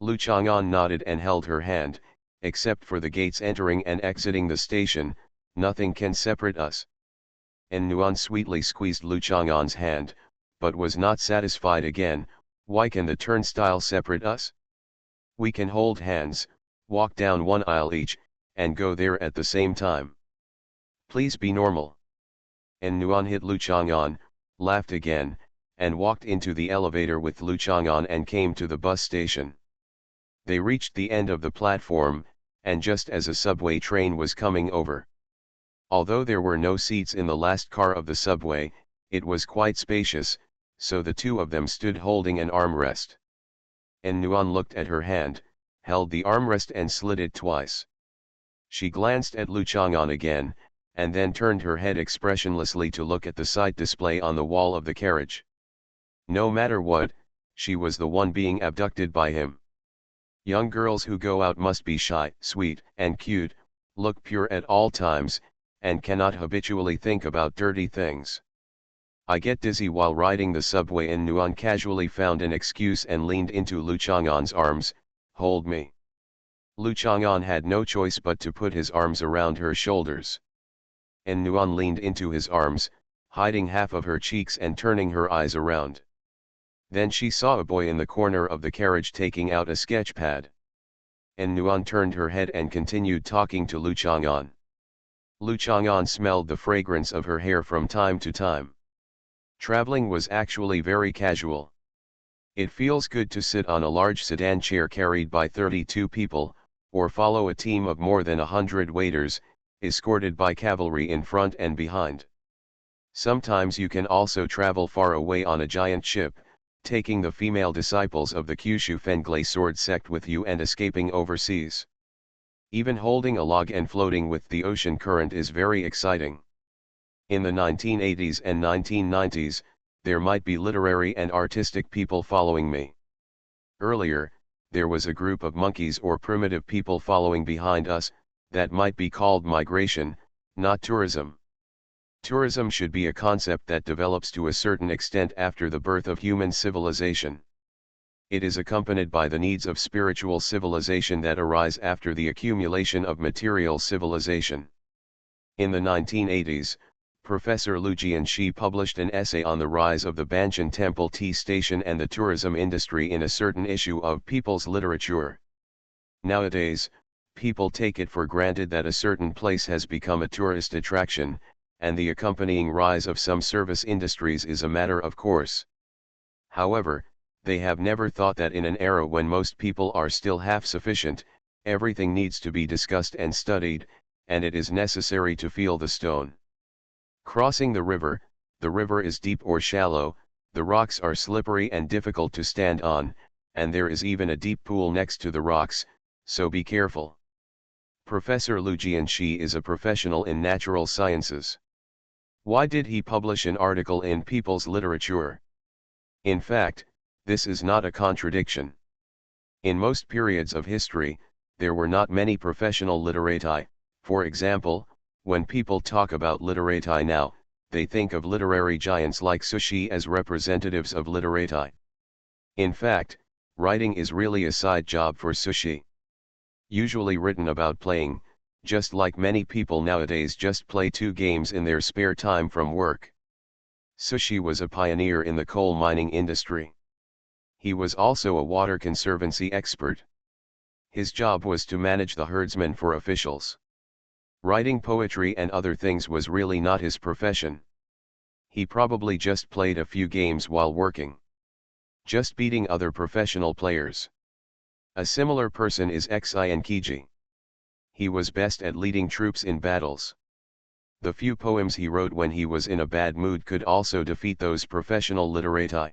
Lu Chang'an nodded and held her hand. Except for the gates entering and exiting the station, nothing can separate us. Nuan sweetly squeezed Lu Chang'an's hand, but was not satisfied again. Why can the turnstile separate us? We can hold hands, walk down one aisle each, and go there at the same time. Please be normal. Nuan hit Lu Chang'an, laughed again, and walked into the elevator with Lu Chang'an and came to the bus station. They reached the end of the platform, and just as a subway train was coming over. Although there were no seats in the last car of the subway, it was quite spacious, so the two of them stood holding an armrest. Nuan looked at her hand, held the armrest and slid it twice. She glanced at Lu Chang'an again, and then turned her head expressionlessly to look at the sight display on the wall of the carriage. No matter what, she was the one being abducted by him. Young girls who go out must be shy, sweet, and cute, look pure at all times, and cannot habitually think about dirty things. I get dizzy while riding the subway. Nuan casually found an excuse and leaned into Lu Chang'an's arms. Hold me. Lu Chang'an had no choice but to put his arms around her shoulders. Nuan leaned into his arms, hiding half of her cheeks and turning her eyes around. Then she saw a boy in the corner of the carriage taking out a sketch pad. Nuan turned her head and continued talking to Lu Chang'an. Lu Chang'an smelled the fragrance of her hair from time to time. Traveling was actually very casual. It feels good to sit on a large sedan chair carried by 32 people, or follow a team of more than 100 waiters, escorted by cavalry in front and behind. Sometimes you can also travel far away on a giant ship, taking the female disciples of the Kyushu Fenglei sword sect with you and escaping overseas. Even holding a log and floating with the ocean current is very exciting. In the 1980s and 1990s, there might be literary and artistic people following me. Earlier, there was a group of monkeys or primitive people following behind us, that might be called migration, not tourism. Tourism should be a concept that develops to a certain extent after the birth of human civilization. It is accompanied by the needs of spiritual civilization that arise after the accumulation of material civilization. In the 1980s, Professor Liu Jianxi published an essay on the rise of the Banshan Temple tea station and the tourism industry in a certain issue of People's Literature. Nowadays, people take it for granted that a certain place has become a tourist attraction, and the accompanying rise of some service industries is a matter of course. However, they have never thought that in an era when most people are still half sufficient, everything needs to be discussed and studied, and it is necessary to feel the stone. Crossing the river is deep or shallow, the rocks are slippery and difficult to stand on, and there is even a deep pool next to the rocks, so be careful. Professor Liu Jianxi is a professional in natural sciences. Why did he publish an article in People's Literature? In fact, this is not a contradiction. In most periods of history, there were not many professional literati. For example, when people talk about literati now, they think of literary giants like Sushi as representatives of literati. In fact, writing is really a side job for Sushi. Usually written about playing, just like many people nowadays just play 2 games in their spare time from work. Sushi was a pioneer in the coal mining industry. He was also a water conservancy expert. His job was to manage the herdsmen for officials. Writing poetry and other things was really not his profession. He probably just played a few games while working. Just beating other professional players. A similar person is Xian Kiji. He was best at leading troops in battles. The few poems he wrote when he was in a bad mood could also defeat those professional literati.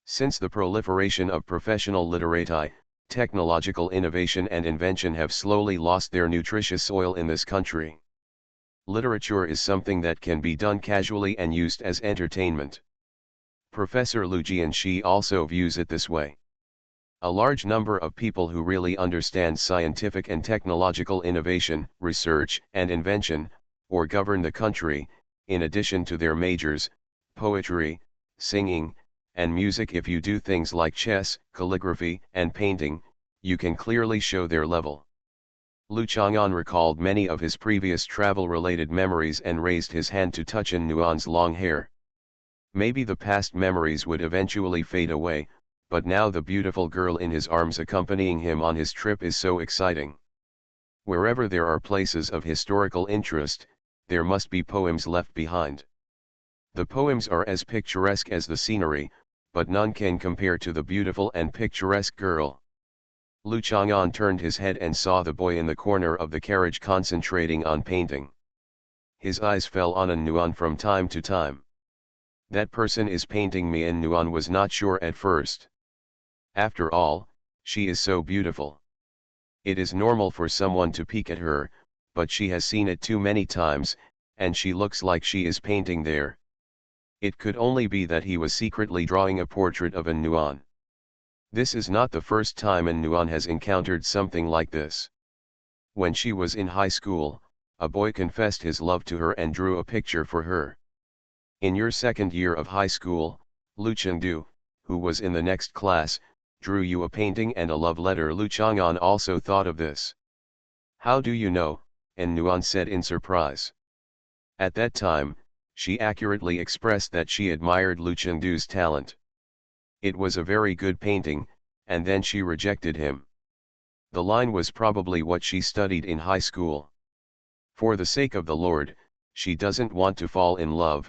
Since the proliferation of professional literati, technological innovation and invention have slowly lost their nutritious oil in this country. Literature is something that can be done casually and used as entertainment. Professor Liu Jianxi also views it this way. A large number of people who really understand scientific and technological innovation, research and invention, or govern the country, in addition to their majors, poetry, singing, and music. If you do things like chess, calligraphy, and painting, you can clearly show their level. Lu Chang'an recalled many of his previous travel-related memories and raised his hand to touch An Nuan's long hair. Maybe the past memories would eventually fade away, but now the beautiful girl in his arms accompanying him on his trip is so exciting. Wherever there are places of historical interest, there must be poems left behind. The poems are as picturesque as the scenery, but none can compare to the beautiful and picturesque girl. Lu Chang'an turned his head and saw the boy in the corner of the carriage concentrating on painting. His eyes fell on An Nuan from time to time. That person is painting me. An Nuan was not sure at first. After all, she is so beautiful. It is normal for someone to peek at her, but she has seen it too many times, and she looks like she is painting there. It could only be that he was secretly drawing a portrait of An Nuan. This is not the first time An Nuan has encountered something like this. When she was in high school, a boy confessed his love to her and drew a picture for her. In your second year of high school, Lu Chengdu, who was in the next class, drew you a painting and a love letter. Lu Chang'an also thought of this. How do you know? An Nuan said in surprise. At that time, she accurately expressed that she admired Lu Chengdu's talent. It was a very good painting, and then she rejected him. The line was probably what she studied in high school. For the sake of the Lord, she doesn't want to fall in love,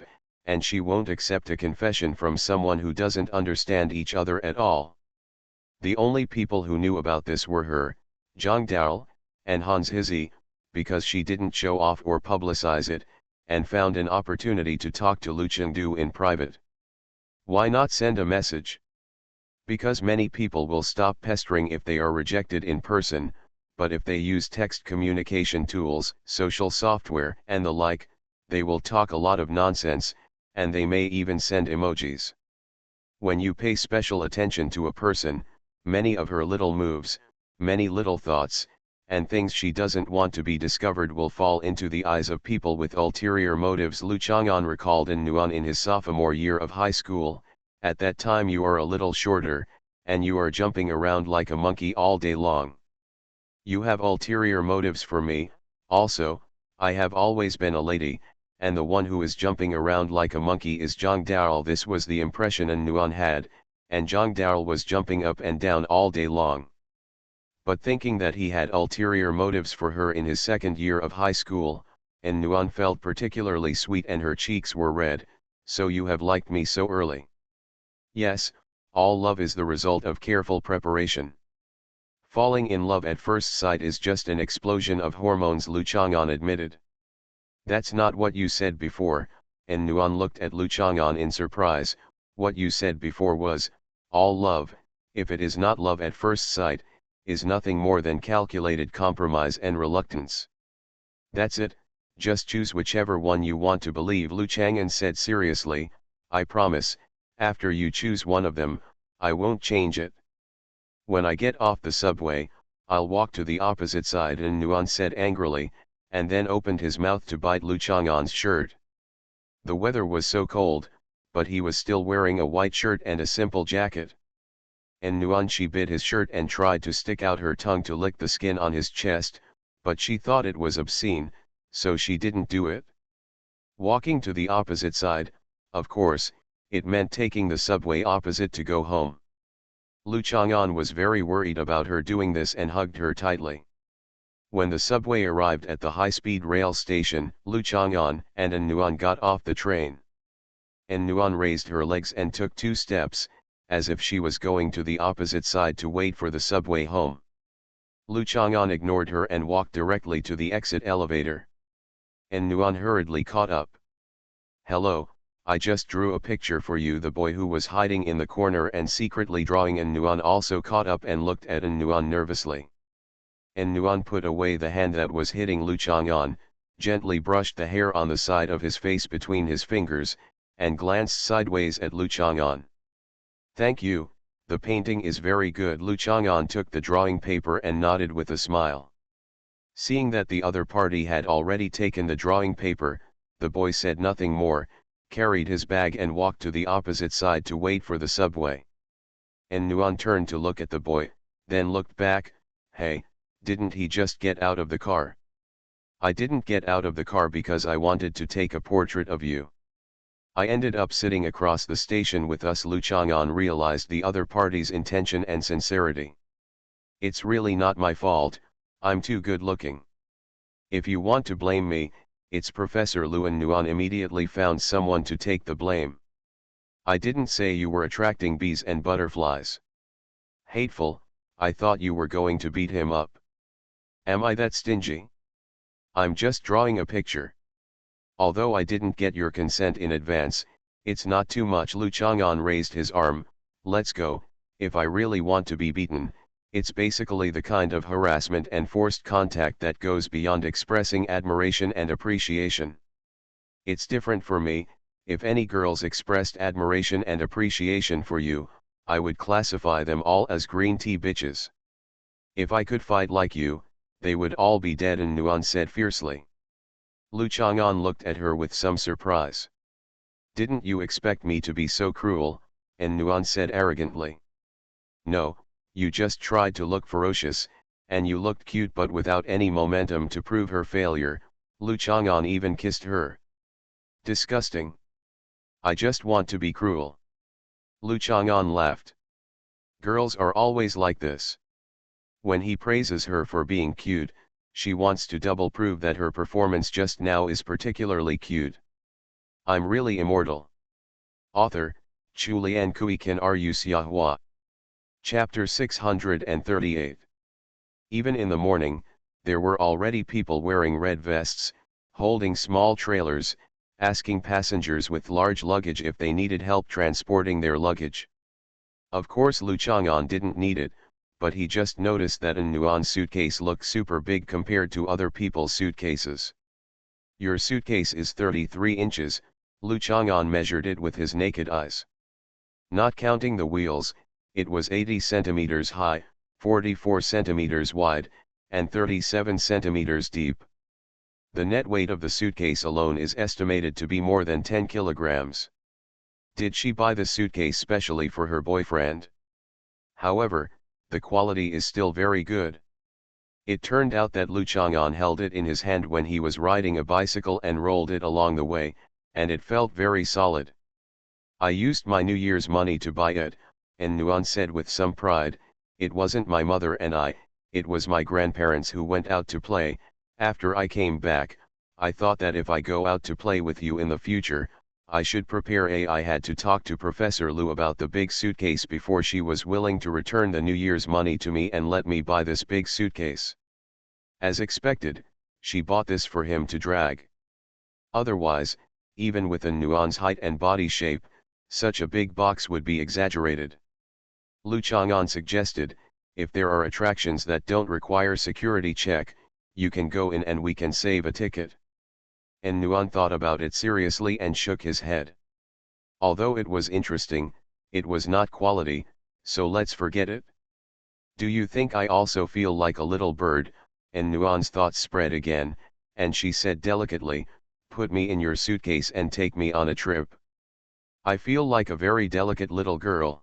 and she won't accept a confession from someone who doesn't understand each other at all. The only people who knew about this were her, Zhang Dao, and Hans Hizzi, because she didn't show off or publicize it, and found an opportunity to talk to Lu Chengdu in private. Why not send a message? Because many people will stop pestering if they are rejected in person, but if they use text communication tools, social software, and the like, they will talk a lot of nonsense, and they may even send emojis. When you pay special attention to a person, many of her little moves, many little thoughts, and things she doesn't want to be discovered will fall into the eyes of people with ulterior motives. Lu Chang'an recalled in Nuan in his sophomore year of high school. At that time you are a little shorter, and you are jumping around like a monkey all day long. You have ulterior motives for me. Also, I have always been a lady, and the one who is jumping around like a monkey is Zhang Dao. This was the impression An Nuan had, and Zhang Dao was jumping up and down all day long. But thinking that he had ulterior motives for her in his second year of high school, An Nuan felt particularly sweet and her cheeks were red. So you have liked me so early? Yes, all love is the result of careful preparation. Falling in love at first sight is just an explosion of hormones, Lu Chang'an admitted. That's not what you said before, and Nuan looked at Lu Chang'an in surprise. What you said before was, all love, if it is not love at first sight, is nothing more than calculated compromise and reluctance. That's it, just choose whichever one you want to believe, Lu Chang'an said seriously. I promise, after you choose one of them, I won't change it. When I get off the subway, I'll walk to the opposite side, and Nuan said angrily, and then opened his mouth to bite Lu Chang'an's shirt. The weather was so cold, but he was still wearing a white shirt and a simple jacket. And Nuan, she bit his shirt and tried to stick out her tongue to lick the skin on his chest, but she thought it was obscene, so she didn't do it. Walking to the opposite side, of course, it meant taking the subway opposite to go home. Lu Chang'an was very worried about her doing this and hugged her tightly. When the subway arrived at the high-speed rail station, Lu Chang'an and An Nuan got off the train. An Nuan raised her legs and took 2 steps, as if she was going to the opposite side to wait for the subway home. Lu Chang'an ignored her and walked directly to the exit elevator. An Nuan hurriedly caught up. Hello, I just drew a picture for you. The boy who was hiding in the corner and secretly drawing An Nuan also caught up and looked at An Nuan nervously. An Nuan put away the hand that was hitting Lu Chang'an, gently brushed the hair on the side of his face between his fingers, and glanced sideways at Lu Chang'an. Thank you, the painting is very good. Lu Chang'an took the drawing paper and nodded with a smile. Seeing that the other party had already taken the drawing paper, the boy said nothing more, carried his bag and walked to the opposite side to wait for the subway. An Nuan turned to look at the boy, then looked back. Hey, didn't he just get out of the car? I didn't get out of the car because I wanted to take a portrait of you. I ended up sitting across the station with us. Lu Chang'an realized the other party's intention and sincerity. It's really not my fault, I'm too good looking. If you want to blame me, it's Professor Lu. An Nuan immediately found someone to take the blame. I didn't say you were attracting bees and butterflies. Hateful, I thought you were going to beat him up. Am I that stingy? I'm just drawing a picture. Although I didn't get your consent in advance, it's not too much. Lu Chang'an raised his arm. Let's go. If I really want to be beaten, it's basically the kind of harassment and forced contact that goes beyond expressing admiration and appreciation. It's different for me. If any girls expressed admiration and appreciation for you, I would classify them all as green tea bitches. If I could fight like you, they would all be dead, An Nuan said fiercely. Lu Chang'an looked at her with some surprise. Didn't you expect me to be so cruel? An Nuan said arrogantly. No, you just tried to look ferocious, and you looked cute but without any momentum to prove her failure. Lu Chang'an even kissed her. Disgusting. I just want to be cruel. Lu Chang'an laughed. Girls are always like this. When he praises her for being cute, she wants to double prove that her performance just now is particularly cute. I'm really immortal. Author, Chulian Kuikan Ru Siahua. Chapter 638. Even in the morning, there were already people wearing red vests, holding small trailers, asking passengers with large luggage if they needed help transporting their luggage. Of course Lu Chang'an didn't need it, but he just noticed that An Nuan's suitcase looked super big compared to other people's suitcases. Your suitcase is 33 inches, Lu Chang'an measured it with his naked eyes. Not counting the wheels, it was 80 centimeters high, 44 centimeters wide, and 37 centimeters deep. The net weight of the suitcase alone is estimated to be more than 10 kilograms. Did she buy the suitcase specially for her boyfriend? However, the quality is still very good. It turned out that Lu Chang'an held it in his hand when he was riding a bicycle and rolled it along the way, and it felt very solid. I used my New Year's money to buy it, and Nuan said with some pride, it wasn't my mother and I, it was my grandparents who went out to play. After I came back, I thought that if I go out to play with you in the future, I should prepare I had to talk to Professor Lu about the big suitcase before she was willing to return the New Year's money to me and let me buy this big suitcase. As expected, she bought this for him to drag. Otherwise, even with An Nuan's height and body shape, such a big box would be exaggerated. Lu Chang'an suggested, if there are attractions that don't require security check, you can go in and we can save a ticket. And Nuan thought about it seriously and shook his head. Although it was interesting, it was not quality, so let's forget it. Do you think I also feel like a little bird? And Nuan's thoughts spread again, and she said delicately, put me in your suitcase and take me on a trip. I feel like a very delicate little girl.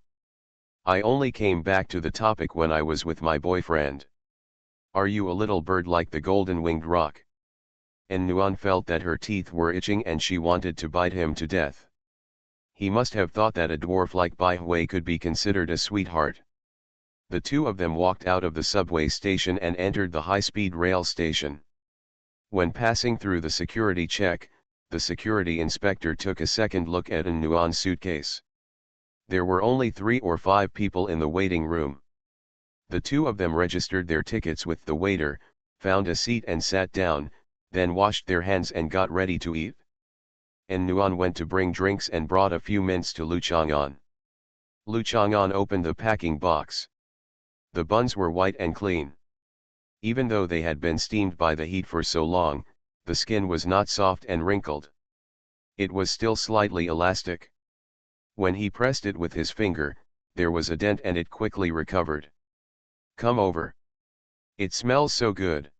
I only came back to the topic when I was with my boyfriend. Are you a little bird like the golden-winged rock? And Nuan felt that her teeth were itching and she wanted to bite him to death. He must have thought that a dwarf like Bai Hui could be considered a sweetheart. The two of them walked out of the subway station and entered the high-speed rail station. When passing through the security check, the security inspector took a second look at An Nuan's suitcase. There were only 3 or 5 people in the waiting room. The two of them registered their tickets with the waiter, found a seat and sat down, then washed their hands and got ready to eat. And Nuan went to bring drinks and brought a few mints to Lu Chang'an. Lu Chang'an opened the packing box. The buns were white and clean. Even though they had been steamed by the heat for so long, the skin was not soft and wrinkled. It was still slightly elastic. When he pressed it with his finger, there was a dent and it quickly recovered. Come over. It smells so good.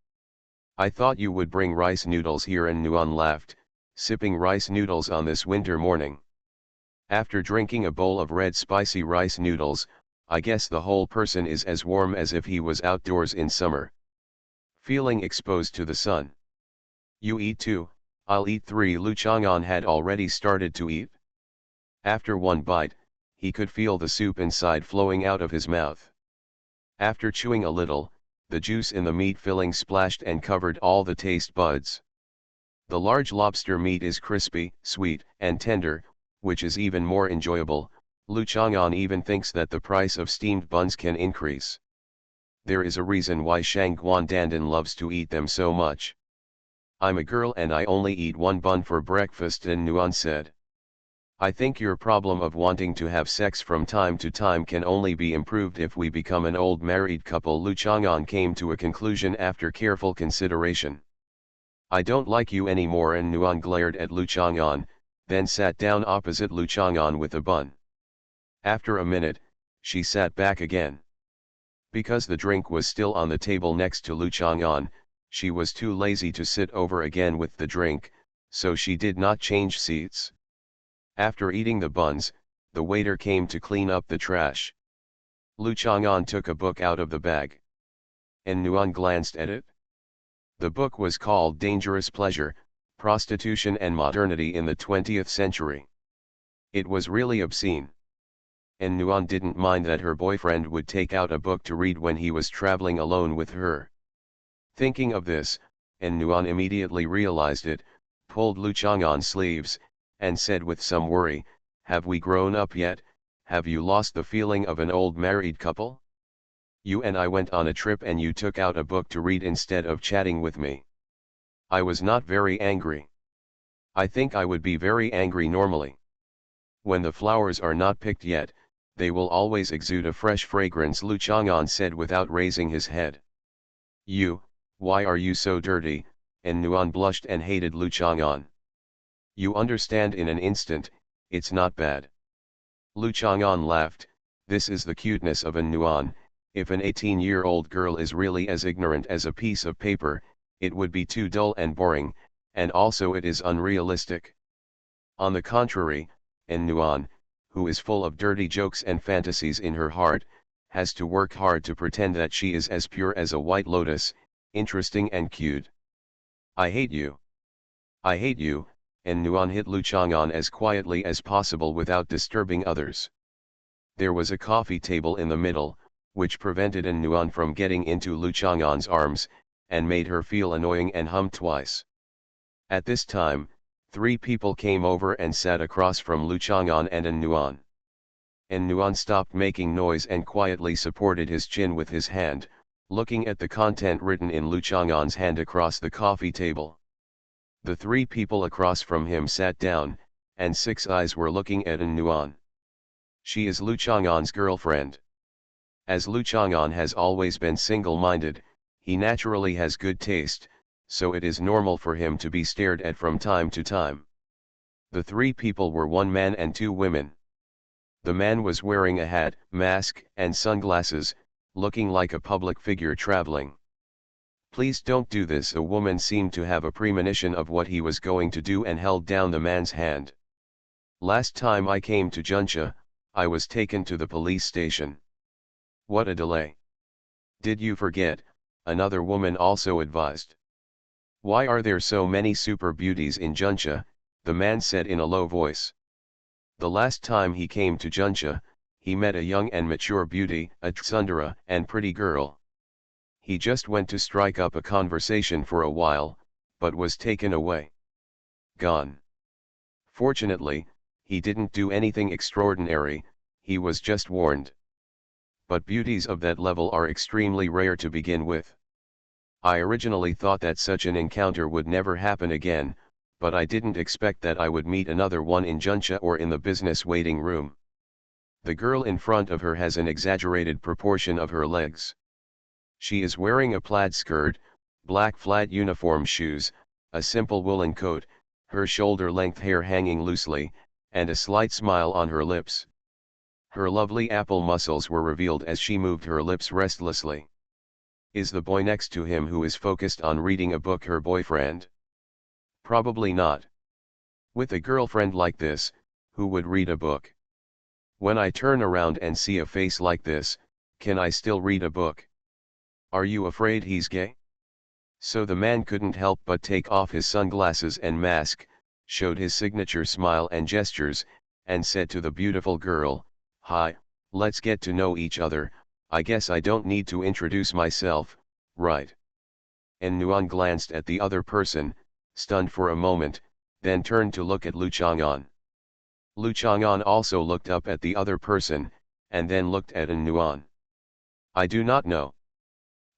I thought you would bring rice noodles here, and Nuan laughed, sipping rice noodles on this winter morning. After drinking a bowl of red spicy rice noodles, I guess the whole person is as warm as if he was outdoors in summer. Feeling exposed to the sun. You eat 2, I'll eat 3. Lu Chang'an had already started to eat. After one bite, he could feel the soup inside flowing out of his mouth. After chewing a little, the juice in the meat filling splashed and covered all the taste buds. The large lobster meat is crispy, sweet, and tender, which is even more enjoyable. Lu Chang'an even thinks that the price of steamed buns can increase. There is a reason why Shangguan Dandan loves to eat them so much. I'm a girl and I only eat 1 bun for breakfast, and Nuan said. I think your problem of wanting to have sex from time to time can only be improved if we become an old married couple. Lu Chang'an came to a conclusion after careful consideration. I don't like you anymore, and Nuan glared at Lu Chang'an, then sat down opposite Lu Chang'an with a bun. After a minute, she sat back again. Because the drink was still on the table next to Lu Chang'an, she was too lazy to sit over again with the drink, so she did not change seats. After eating the buns, the waiter came to clean up the trash. Lu Chang'an took a book out of the bag. And Nuan glanced at it. The book was called Dangerous Pleasure, Prostitution and Modernity in the 20th Century. It was really obscene. And Nuan didn't mind that her boyfriend would take out a book to read when he was traveling alone with her. Thinking of this, and Nuan immediately realized it, pulled Lu Chang'an's sleeves, and said with some worry, "Have we grown up yet? Have you lost the feeling of an old married couple? You and I went on a trip and you took out a book to read instead of chatting with me." I was not very angry. I think I would be very angry normally. When the flowers are not picked yet, they will always exude a fresh fragrance, Lu Chang'an said without raising his head. "You, why are you so dirty?" And Nuan blushed and hated Lu Chang'an. "You understand in an instant, it's not bad." Lu Chang'an laughed. This is the cuteness of an Nuan. If an 18-year-old girl is really as ignorant as a piece of paper, it would be too dull and boring, and also it is unrealistic. On the contrary, an Nuan, who is full of dirty jokes and fantasies in her heart, has to work hard to pretend that she is as pure as a white lotus, interesting and cute. "I hate you. I hate you," and Nuan hit Lu Chang'an as quietly as possible without disturbing others. There was a coffee table in the middle, which prevented an Nuan from getting into Lu Chang'an's arms, and made her feel annoying and hummed twice. At this time, 3 people came over and sat across from Lu Chang'an and an Nuan. An Nuan stopped making noise and quietly supported his chin with his hand, looking at the content written in Lu Chang'an's hand across the coffee table. The 3 people across from him sat down, and 6 eyes were looking at an Nuan. She is Lu Chang'an's girlfriend. As Lu Chang'an has always been single-minded, he naturally has good taste, so it is normal for him to be stared at from time to time. The 3 people were 1 man and 2 women. The man was wearing a hat, mask, and sunglasses, looking like a public figure traveling. "Please don't do this." A woman seemed to have a premonition of what he was going to do and held down the man's hand. "Last time I came to Juncha, I was taken to the police station." "What a delay. Did you forget?" another woman also advised. "Why are there so many super beauties in Juncha?" the man said in a low voice. The last time he came to Juncha, he met a young and mature beauty, a tsundere and pretty girl. He just went to strike up a conversation for a while, but was taken away. Gone. Fortunately, he didn't do anything extraordinary, he was just warned. But beauties of that level are extremely rare to begin with. I originally thought that such an encounter would never happen again, but I didn't expect that I would meet another one in Juncha or in the business waiting room. The girl in front of her has an exaggerated proportion of her legs. She is wearing a plaid skirt, black flat uniform shoes, a simple woolen coat, her shoulder-length hair hanging loosely, and a slight smile on her lips. Her lovely apple muscles were revealed as she moved her lips restlessly. Is the boy next to him who is focused on reading a book her boyfriend? Probably not. With a girlfriend like this, who would read a book? When I turn around and see a face like this, can I still read a book? Are you afraid he's gay? So the man couldn't help but take off his sunglasses and mask, showed his signature smile and gestures, and said to the beautiful girl, "Hi, let's get to know each other. I guess I don't need to introduce myself, right?" And Nuan glanced at the other person, stunned for a moment, then turned to look at Lu Chang'an. Lu Chang'an also looked up at the other person, and then looked at An Nuan. "I do not know.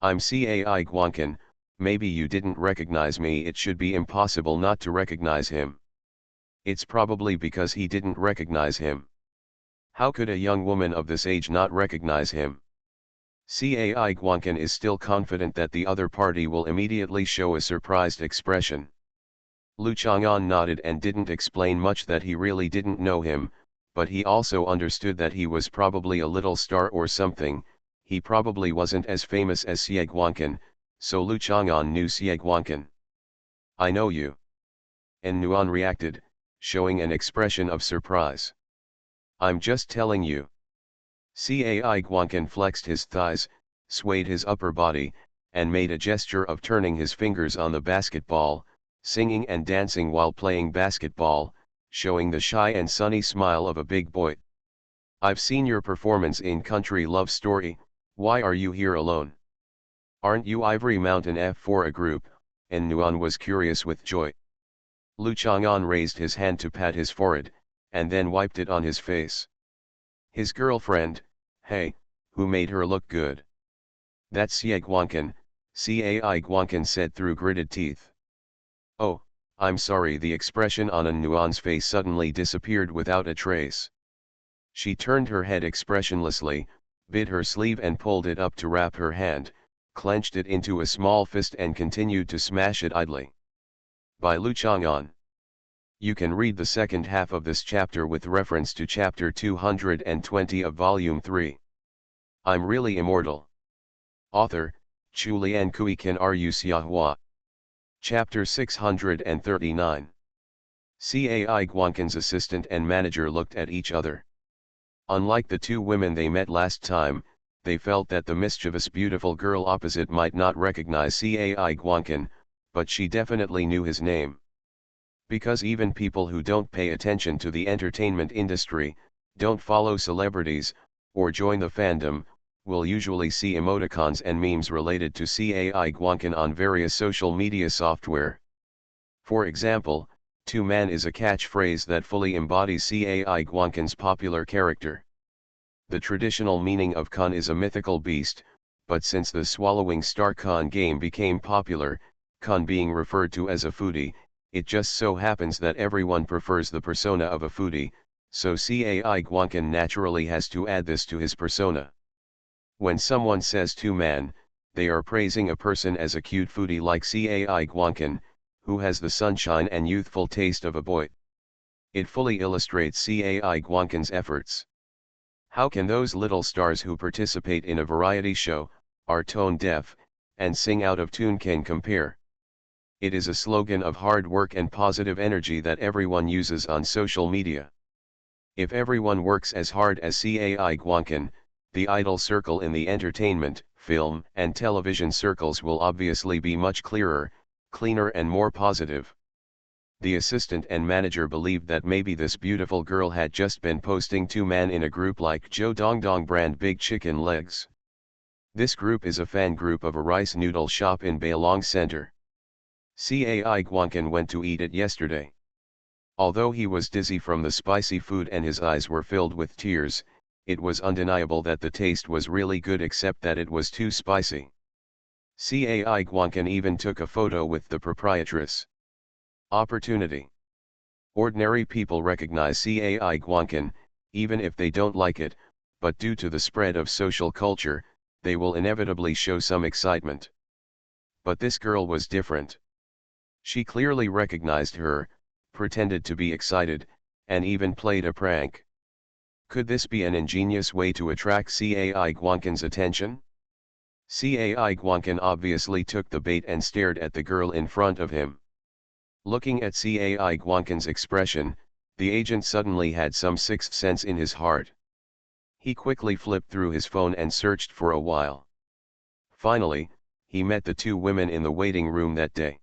I'm Cai Guancan, maybe you didn't recognize me. It should be impossible not to recognize him." It's probably because he didn't recognize him. How could a young woman of this age not recognize him? Cai Guancan is still confident that the other party will immediately show a surprised expression. Lu Chang'an nodded and didn't explain much that he really didn't know him, but he also understood that he was probably a little star or something. He probably wasn't as famous as Xie Guancan, so Lu Chang'an knew Xie Guancan. "I know you." And Nuan reacted, showing an expression of surprise. "I'm just telling you." Cai Guancan flexed his thighs, swayed his upper body, and made a gesture of turning his fingers on the basketball, singing and dancing while playing basketball, showing the shy and sunny smile of a big boy. "I've seen your performance in Country Love Story. Why are you here alone? Aren't you Ivory Mountain F for a group?" And Nuan was curious with joy. Lu Chang'an raised his hand to pat his forehead, and then wiped it on his face. His girlfriend, hey, who made her look good? That's Xie Guanqin, Cai Guanqin said through gritted teeth. Oh, I'm sorry. The expression on An Nuan's face suddenly disappeared without a trace. She turned her head expressionlessly, bit her sleeve and pulled it up to wrap her hand, clenched it into a small fist and continued to smash it idly. By Lu Chang'an. You can read the second half of this chapter with reference to chapter 220 of volume 3. I'm Really Immortal. Author, Chulian Kui Kan Ru Xiahua. Chapter 639. Cai Guanqin's assistant and manager looked at each other. Unlike the two women they met last time, they felt that the mischievous beautiful girl opposite might not recognize Cai Guanqin, but she definitely knew his name. Because even people who don't pay attention to the entertainment industry, don't follow celebrities, or join the fandom, will usually see emoticons and memes related to Cai Guanqin on various social media software. For example, "two man" is a catchphrase that fully embodies Cai Guanqin's popular character. The traditional meaning of Kun is a mythical beast, but since the Swallowing Star Kun game became popular, Kun being referred to as a foodie, it just so happens that everyone prefers the persona of a foodie, so Cai Guanqin naturally has to add this to his persona. When someone says "two man," they are praising a person as a cute foodie like Cai Guanqin, who has the sunshine and youthful taste of a boy. It fully illustrates Cai Guanqin's efforts. How can those little stars who participate in a variety show, are tone deaf, and sing out of tune can compare? It is a slogan of hard work and positive energy that everyone uses on social media. If everyone works as hard as Cai Guanqin, the idol circle in the entertainment, film, and television circles will obviously be much clearer, cleaner and more positive. The assistant and manager believed that maybe this beautiful girl had just been posting "two man" in a group like Joe Dongdong brand Big Chicken Legs. This group is a fan group of a rice noodle shop in Bailong Center. Cai Guanqin went to eat it yesterday. Although he was dizzy from the spicy food and his eyes were filled with tears, it was undeniable that the taste was really good except that it was too spicy. Cai Guanqin even took a photo with the proprietress. Opportunity. Ordinary people recognize Cai Guanqin, even if they don't like it, but due to the spread of social culture, they will inevitably show some excitement. But this girl was different. She clearly recognized her, pretended to be excited, and even played a prank. Could this be an ingenious way to attract Cai Guanqin's attention? Cai Guanqin obviously took the bait and stared at the girl in front of him. Looking at Cai Guanqin's expression, the agent suddenly had some sixth sense in his heart. He quickly flipped through his phone and searched for a while. Finally, he met the two women in the waiting room that day.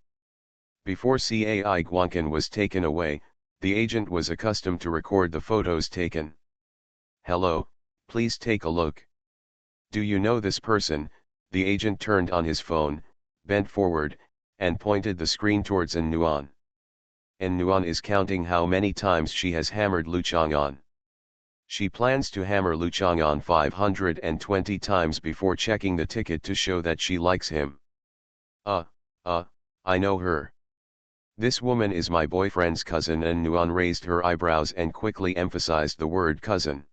Before Cai Guanqin was taken away, the agent was accustomed to record the photos taken. "Hello, please take a look. Do you know this person?" The agent turned on his phone, bent forward, and pointed the screen towards An Nuan. An Nuan is counting how many times she has hammered Lu Chang'an. She plans to hammer Lu Chang'an 520 times before checking the ticket to show that she likes him. I know her. This woman is my boyfriend's cousin." An Nuan raised her eyebrows and quickly emphasized the word cousin.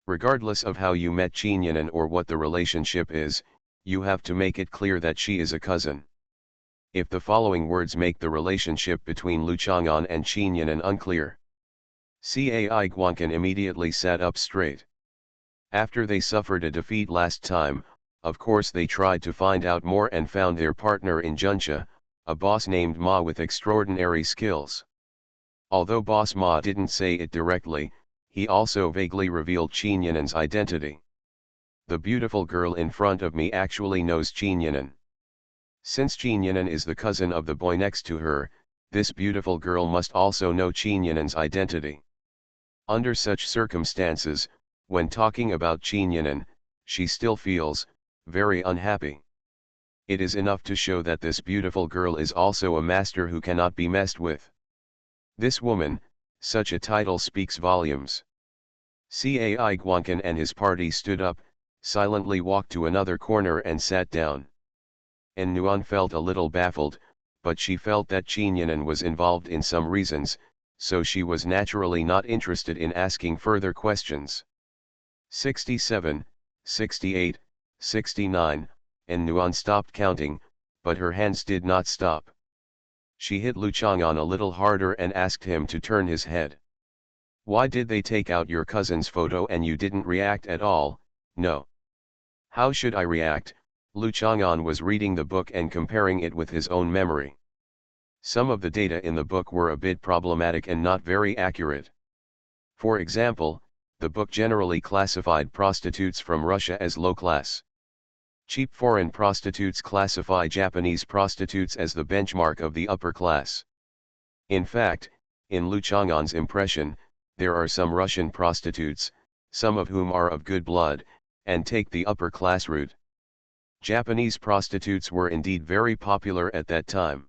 Regardless of how you met Qinyanan or what the relationship is, you have to make it clear that she is a cousin. If the following words make the relationship between Lu Chang'an and Qinyanan unclear. Cai Guanqin immediately sat up straight. After they suffered a defeat last time, of course they tried to find out more and found their partner in Junxia, a boss named Ma with extraordinary skills. Although Boss Ma didn't say it directly, he also vaguely revealed Qinyanan's identity. The beautiful girl in front of me actually knows Qinyanan. Since Qinyanan is the cousin of the boy next to her, this beautiful girl must also know Qinyanan's identity. Under such circumstances, when talking about Qinyanan, she still feels very unhappy. It is enough to show that this beautiful girl is also a master who cannot be messed with. This woman, such a title speaks volumes. Cai Guancan and his party stood up, silently walked to another corner and sat down. En Nuan felt a little baffled, but she felt that Qinyanan was involved in some reasons, so she was naturally not interested in asking further questions. 67, 68, 69, En Nuan stopped counting, but her hands did not stop. She hit Lu Chang'an a little harder and asked him to turn his head. Why did they take out your cousin's photo and you didn't react at all? No. How should I react? Lu Chang'an was reading the book and comparing it with his own memory. Some of the data in the book were a bit problematic and not very accurate. For example, the book generally classified prostitutes from Russia as low class. Cheap foreign prostitutes classify Japanese prostitutes as the benchmark of the upper class. In fact, in Lu Chang'an's impression, there are some Russian prostitutes, some of whom are of good blood, and take the upper class route. Japanese prostitutes were indeed very popular at that time.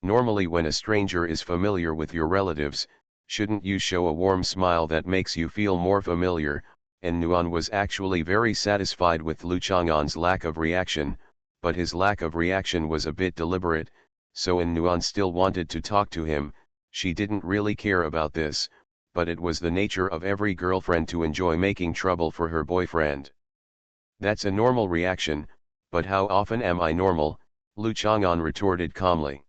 Normally when a stranger is familiar with your relatives, shouldn't you show a warm smile that makes you feel more familiar? En Nuan was actually very satisfied with Lu Chang'an's lack of reaction, but his lack of reaction was a bit deliberate, so En Nuan still wanted to talk to him. She didn't really care about this, but it was the nature of every girlfriend to enjoy making trouble for her boyfriend. That's a normal reaction, but how often am I normal? Lu Chang'an retorted calmly.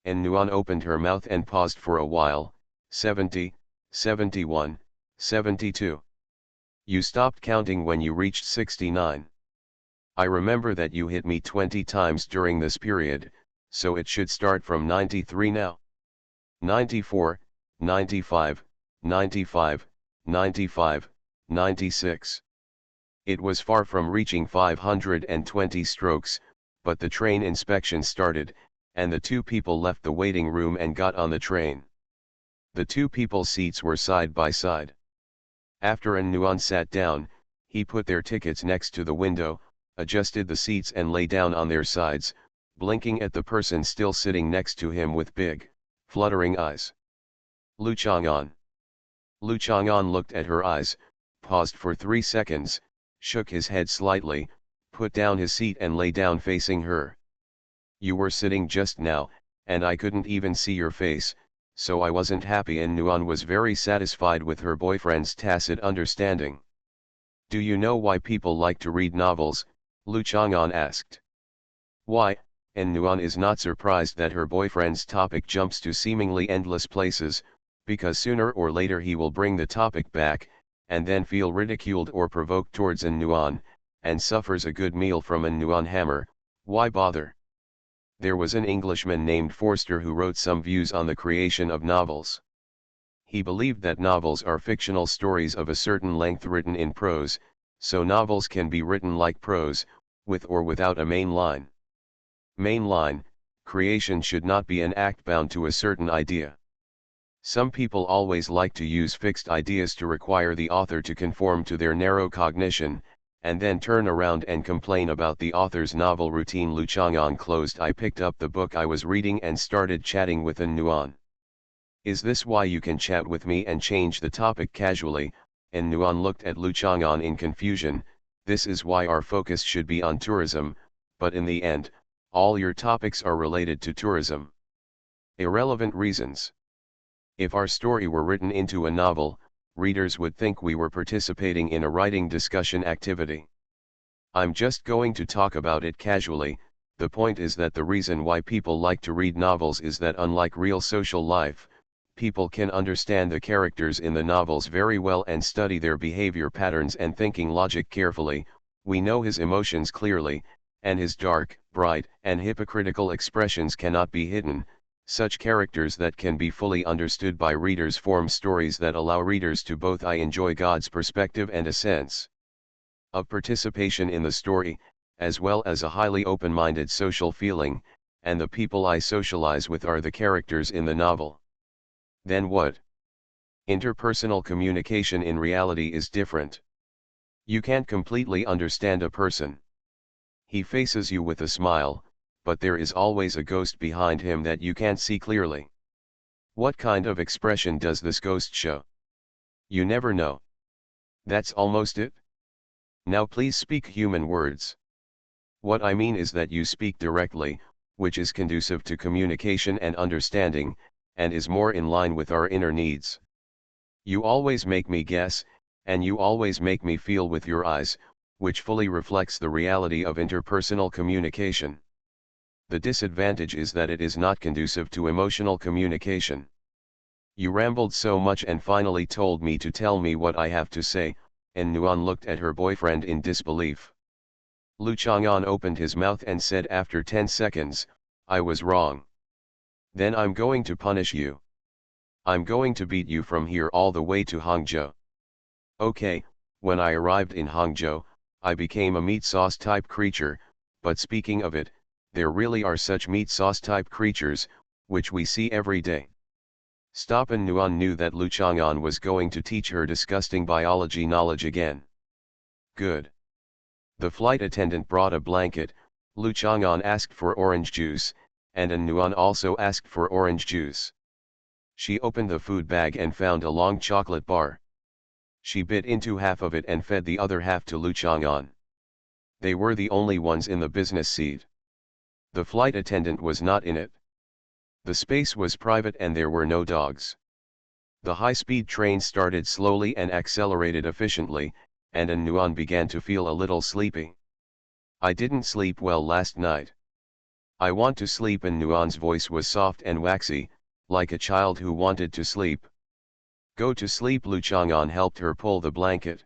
En Nuan opened her mouth and paused for a while. 70, 71, 72. You stopped counting when you reached 69. I remember that you hit me 20 times during this period, so it should start from 93 now. 94, 95, 95, 95, 96. It was far from reaching 520 strokes, but the train inspection started, and the two people left the waiting room and got on the train. The two people's seats were side by side. After En Nuan sat down, he put their tickets next to the window, adjusted the seats and lay down on their sides, blinking at the person still sitting next to him with big, fluttering eyes. Lu Chang'an. Lu Chang'an looked at her eyes, paused for 3 seconds, shook his head slightly, put down his seat and lay down facing her. You were sitting just now, and I couldn't even see your face, so I wasn't happy. En Nuan was very satisfied with her boyfriend's tacit understanding. Do you know why people like to read novels? Lu Chang'an asked. Why? En Nuan is not surprised that her boyfriend's topic jumps to seemingly endless places, because sooner or later he will bring the topic back, and then feel ridiculed or provoked towards En Nuan, and suffers a good meal from En Nuan hammer. Why bother? There was an Englishman named Forster who wrote some views on the creation of novels. He believed that novels are fictional stories of a certain length written in prose, so novels can be written like prose, with or without a main line. Main line, creation should not be an act bound to a certain idea. Some people always like to use fixed ideas to require the author to conform to their narrow cognition, and then turn around and complain about the author's novel routine. Lu Chang'an closed. I picked up the book I was reading and started chatting with En Nuan. Is this why you can chat with me and change the topic casually? En Nuan looked at Lu Chang'an in confusion. This is why our focus should be on tourism, but in the end, all your topics are related to tourism. Irrelevant reasons. If our story were written into a novel, readers would think we were participating in a writing discussion activity. I'm just going to talk about it casually. The point is that the reason why people like to read novels is that unlike real social life, people can understand the characters in the novels very well and study their behavior patterns and thinking logic carefully. We know his emotions clearly, and his dark, bright, and hypocritical expressions cannot be hidden. Such characters that can be fully understood by readers form stories that allow readers to both enjoy God's perspective and a sense of participation in the story, as well as a highly open-minded social feeling, and the people I socialize with are the characters in the novel. Then what? Interpersonal communication in reality is different. You can't completely understand a person. He faces you with a smile, but there is always a ghost behind him that you can't see clearly. What kind of expression does this ghost show? You never know. That's almost it? Now please speak human words. What I mean is that you speak directly, which is conducive to communication and understanding, and is more in line with our inner needs. You always make me guess, and you always make me feel with your eyes, which fully reflects the reality of interpersonal communication. The disadvantage is that it is not conducive to emotional communication. You rambled so much and finally told me to tell me what I have to say, and Nuan looked at her boyfriend in disbelief. Lu Chang'an opened his mouth and said after 10 seconds, I was wrong. Then I'm going to punish you. I'm going to beat you from here all the way to Hangzhou. Okay, when I arrived in Hangzhou, I became a meat sauce type creature, but speaking of it, there really are such meat sauce type creatures, which we see every day. Stop, and Nuan knew that Lu Chang'an was going to teach her disgusting biology knowledge again. Good. The flight attendant brought a blanket, Lu Chang'an asked for orange juice, and Nuan also asked for orange juice. She opened the food bag and found a long chocolate bar. She bit into half of it and fed the other half to Lu Chang'an. They were the only ones in the business seat. The flight attendant was not in it. The space was private and there were no dogs. The high-speed train started slowly and accelerated efficiently, and Nuan began to feel a little sleepy. I didn't sleep well last night. I want to sleep, and Nuan's voice was soft and waxy, like a child who wanted to sleep. Go to sleep, Lu Chang'an helped her pull the blanket.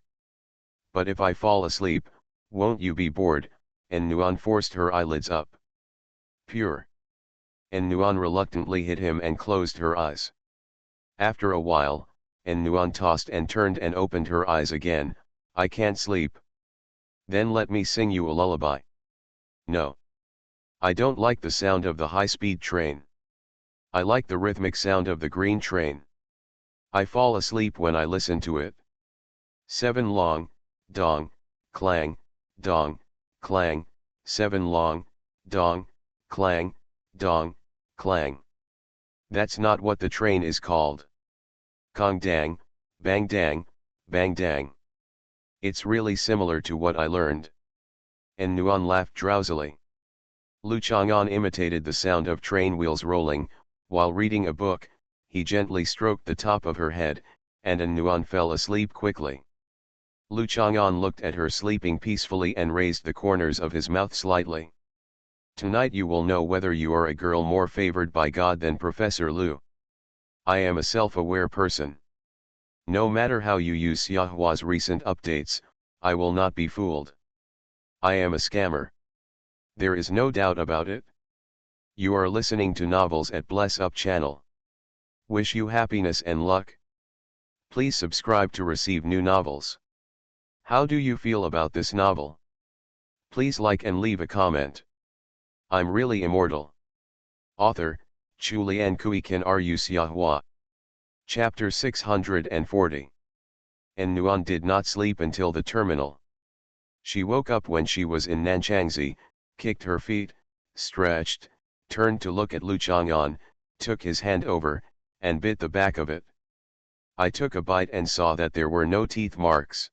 But if I fall asleep, won't you be bored? And Nuan forced her eyelids up. Pure. And Nuan reluctantly hit him and closed her eyes. After a while, and Nuan tossed and turned and opened her eyes again. I can't sleep. Then let me sing you a lullaby. No. I don't like the sound of the high-speed train. I like the rhythmic sound of the green train. I fall asleep when I listen to it. 7 long, dong, clang, dong, clang, 7 long, dong, clang, dong, clang. That's not what the train is called. Kong dang, bang dang, bang dang. It's really similar to what I learned. And Nuan laughed drowsily. Lu Chang'an imitated the sound of train wheels rolling. While reading a book, he gently stroked the top of her head, and Nuan fell asleep quickly. Lu Chang'an looked at her sleeping peacefully and raised the corners of his mouth slightly. Tonight you will know whether you are a girl more favored by God than Professor Lu. I am a self-aware person. No matter how you use Xiaohua's recent updates, I will not be fooled. I am a scammer. There is no doubt about it. You are listening to Novels at Bless Up channel. Wish you happiness and luck. Please subscribe to receive new novels. How do you feel about this novel? Please like and leave a comment. I'm really immortal. Author, Chulian Kui Kan Ru Xiahua. Chapter 640. And Nuan did not sleep until the terminal. She woke up when she was in Nanchangzi, kicked her feet, stretched, turned to look at Lu Chang'an, took his hand over, and bit the back of it. I took a bite and saw that there were no teeth marks.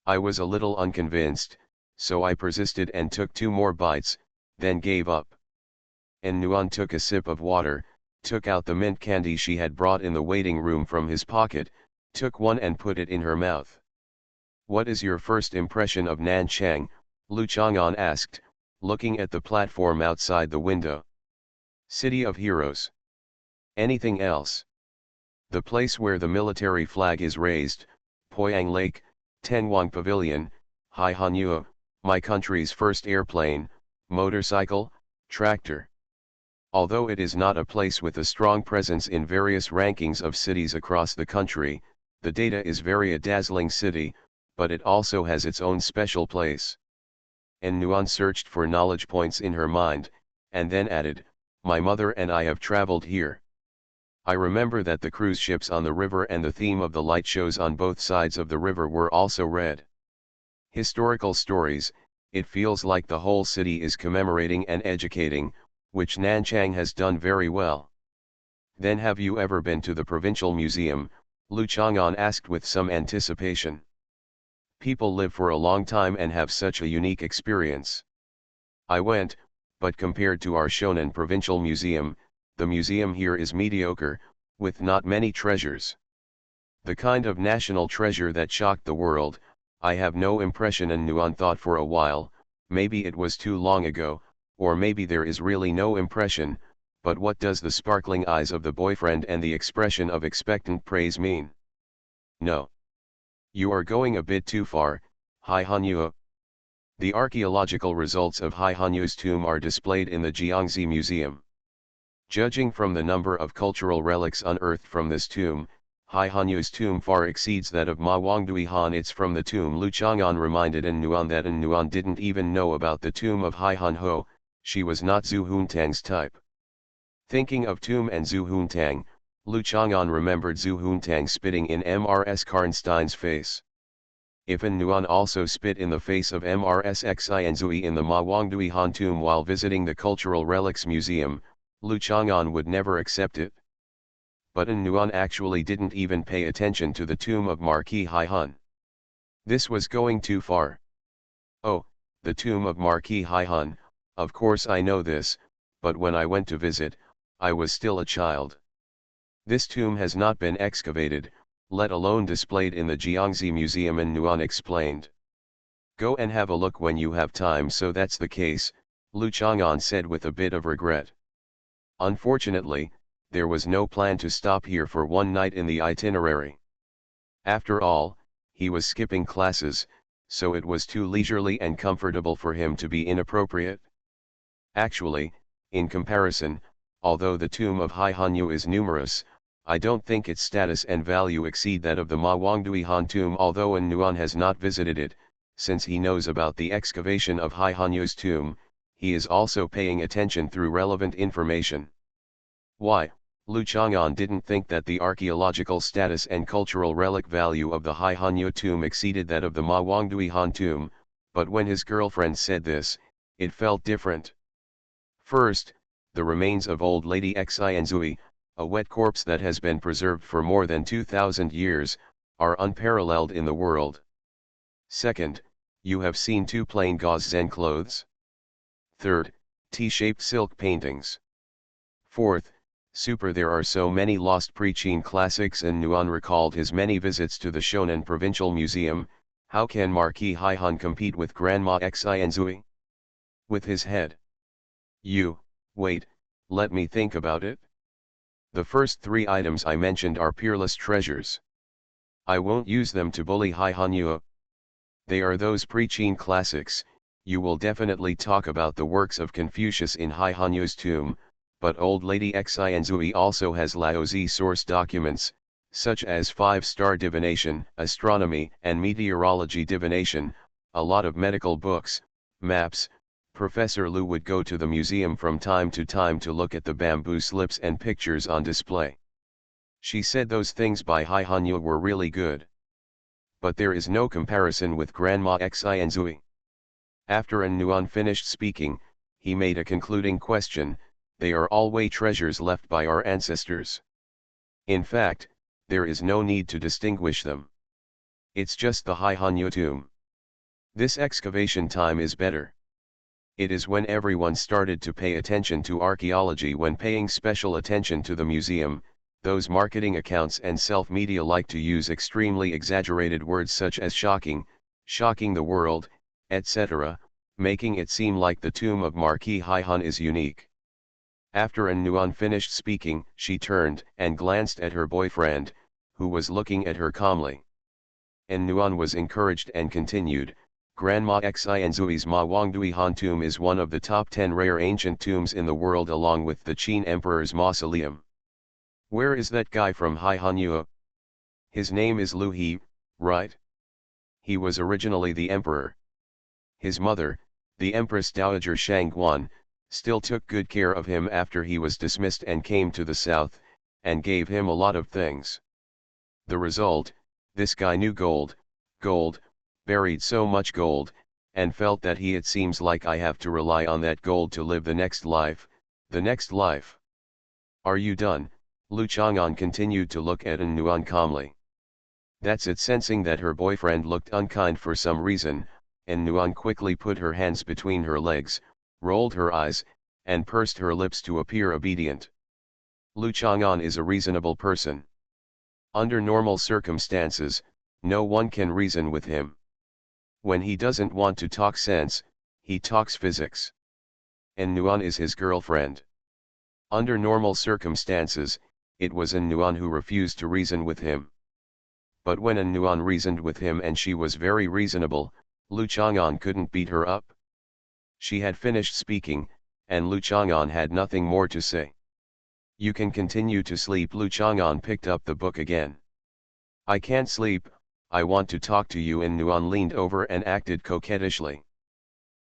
I was a little unconvinced, so I persisted and took 2 more bites, then gave up. And Nuan took a sip of water, took out the mint candy she had brought in the waiting room from his pocket, took one and put it in her mouth. What is your first impression of Nanchang? Lu Chang'an asked, looking at the platform outside the window. City of Heroes. Anything else? The place where the military flag is raised, Poyang Lake, Tenwang Pavilion, Haihanyu, my country's first airplane, motorcycle, tractor. Although it is not a place with a strong presence in various rankings of cities across the country, the data is very a dazzling city, but it also has its own special place. And Nuan searched for knowledge points in her mind, and then added, my mother and I have traveled here. I remember that the cruise ships on the river and the theme of the light shows on both sides of the river were also read. Historical stories, it feels like the whole city is commemorating and educating, which Nanchang has done very well. Then have you ever been to the Provincial Museum? Lu Chang'an asked with some anticipation. People live for a long time and have such a unique experience. I went, but compared to our Shonan Provincial Museum, the museum here is mediocre, with not many treasures. The kind of national treasure that shocked the world, I have no impression, and Nuan thought for a while. Maybe it was too long ago, or maybe there is really no impression, but what does the sparkling eyes of the boyfriend and the expression of expectant praise mean? No. You are going a bit too far, Hai Hanyu. The archaeological results of Hai Hanyu's tomb are displayed in the Jiangxi Museum. Judging from the number of cultural relics unearthed from this tomb, Hai Hanyu's tomb far exceeds that of Ma Wangdui Han. It's from the tomb Lu Chang'an reminded An Nuan that An Nuan didn't even know about the tomb of Hai Han Ho. She was not Zhu Huntang's type. Thinking of tomb and Zhu Huntang, Lu Chang'an remembered Zhu Huntang spitting in Mrs. Karnstein's face. If An Nuan also spit in the face of Mrs. Xianzui in the Ma Wangdui Han tomb while visiting the Cultural Relics Museum, Lu Chang'an would never accept it. But An Nuan actually didn't even pay attention to the tomb of Marquis Hai Han. This was going too far. Oh, the tomb of Marquis Hai Han, of course I know this, but when I went to visit, I was still a child. This tomb has not been excavated, let alone displayed in the Jiangxi Museum, An Nuan explained. Go and have a look when you have time. So that's the case, Lu Chang'an said with a bit of regret. Unfortunately, there was no plan to stop here for one night in the itinerary. After all, he was skipping classes, so it was too leisurely and comfortable for him to be inappropriate. Actually, in comparison, although the tomb of Hai Hanyu is numerous, I don't think its status and value exceed that of the Ma Wangdui Han tomb, although An Nuan has not visited it. Since he knows about the excavation of Hai Hanyu's tomb, he is also paying attention through relevant information. Why, Lu Chang'an didn't think that the archaeological status and cultural relic value of the Hai Hanyu tomb exceeded that of the Ma Wangdui Han tomb, but when his girlfriend said this, it felt different. First, the remains of old lady Xianzui, a wet corpse that has been preserved for more than 2,000 years, are unparalleled in the world. Second, you have seen two plain gauze zen clothes. Third, T-shaped silk paintings. Fourth, there are so many lost pre-Qin classics. And Nuan recalled his many visits to the Shonan Provincial Museum. How can Marquis Hai Han compete with Grandma Xianzui? With his head. Wait, let me think about it. The first three items I mentioned are peerless treasures. I won't use them to bully Hai Hanyu. They are those pre-Qin classics. You will definitely talk about the works of Confucius in Hai Hanyu's tomb, but old lady Xianzui also has Laozi source documents, such as 5-star divination, astronomy and meteorology divination, a lot of medical books, maps. Professor Lu would go to the museum from time to time to look at the bamboo slips and pictures on display. She said those things by Hai Hanyu were really good. But there is no comparison with Grandma Xianzui. After An Nuan finished speaking, he made a concluding question. They are all way treasures left by our ancestors. In fact, there is no need to distinguish them. It's just the Hai Hanyu tomb. This excavation time is better. It is when everyone started to pay attention to archaeology, when paying special attention to the museum. Those marketing accounts and self-media like to use extremely exaggerated words such as shocking, shocking the world, etc., making it seem like the tomb of Marquis Hai Han is unique. After An Nuan finished speaking, she turned and glanced at her boyfriend, who was looking at her calmly. An Nuan was encouraged and continued. Grandma Xianzui's Ma Wangdui Han tomb is one of the top 10 rare ancient tombs in the world, along with the Qin Emperor's mausoleum. Where is that guy from Hai Hanyu? His name is Lu He, right? He was originally the emperor. His mother, the Empress Dowager Shangguan, still took good care of him after he was dismissed and came to the south, and gave him a lot of things. The result, this guy knew gold, buried so much gold, and felt that it seems like I have to rely on that gold to live the next life. Are you done, Lu Chang'an continued to look at An Nuan calmly. That's it. Sensing that her boyfriend looked unkind for some reason, An Nuan quickly put her hands between her legs, rolled her eyes, and pursed her lips to appear obedient. Lu Chang'an is a reasonable person. Under normal circumstances, no one can reason with him. When he doesn't want to talk sense, he talks physics. An Nuan is his girlfriend. Under normal circumstances, it was An Nuan who refused to reason with him. But when An Nuan reasoned with him and she was very reasonable, Lu Chang'an couldn't beat her up. She had finished speaking, and Lu Chang'an had nothing more to say. You can continue to sleep. Lu Chang'an picked up the book again. I can't sleep, I want to talk to you. An Nuan leaned over and acted coquettishly.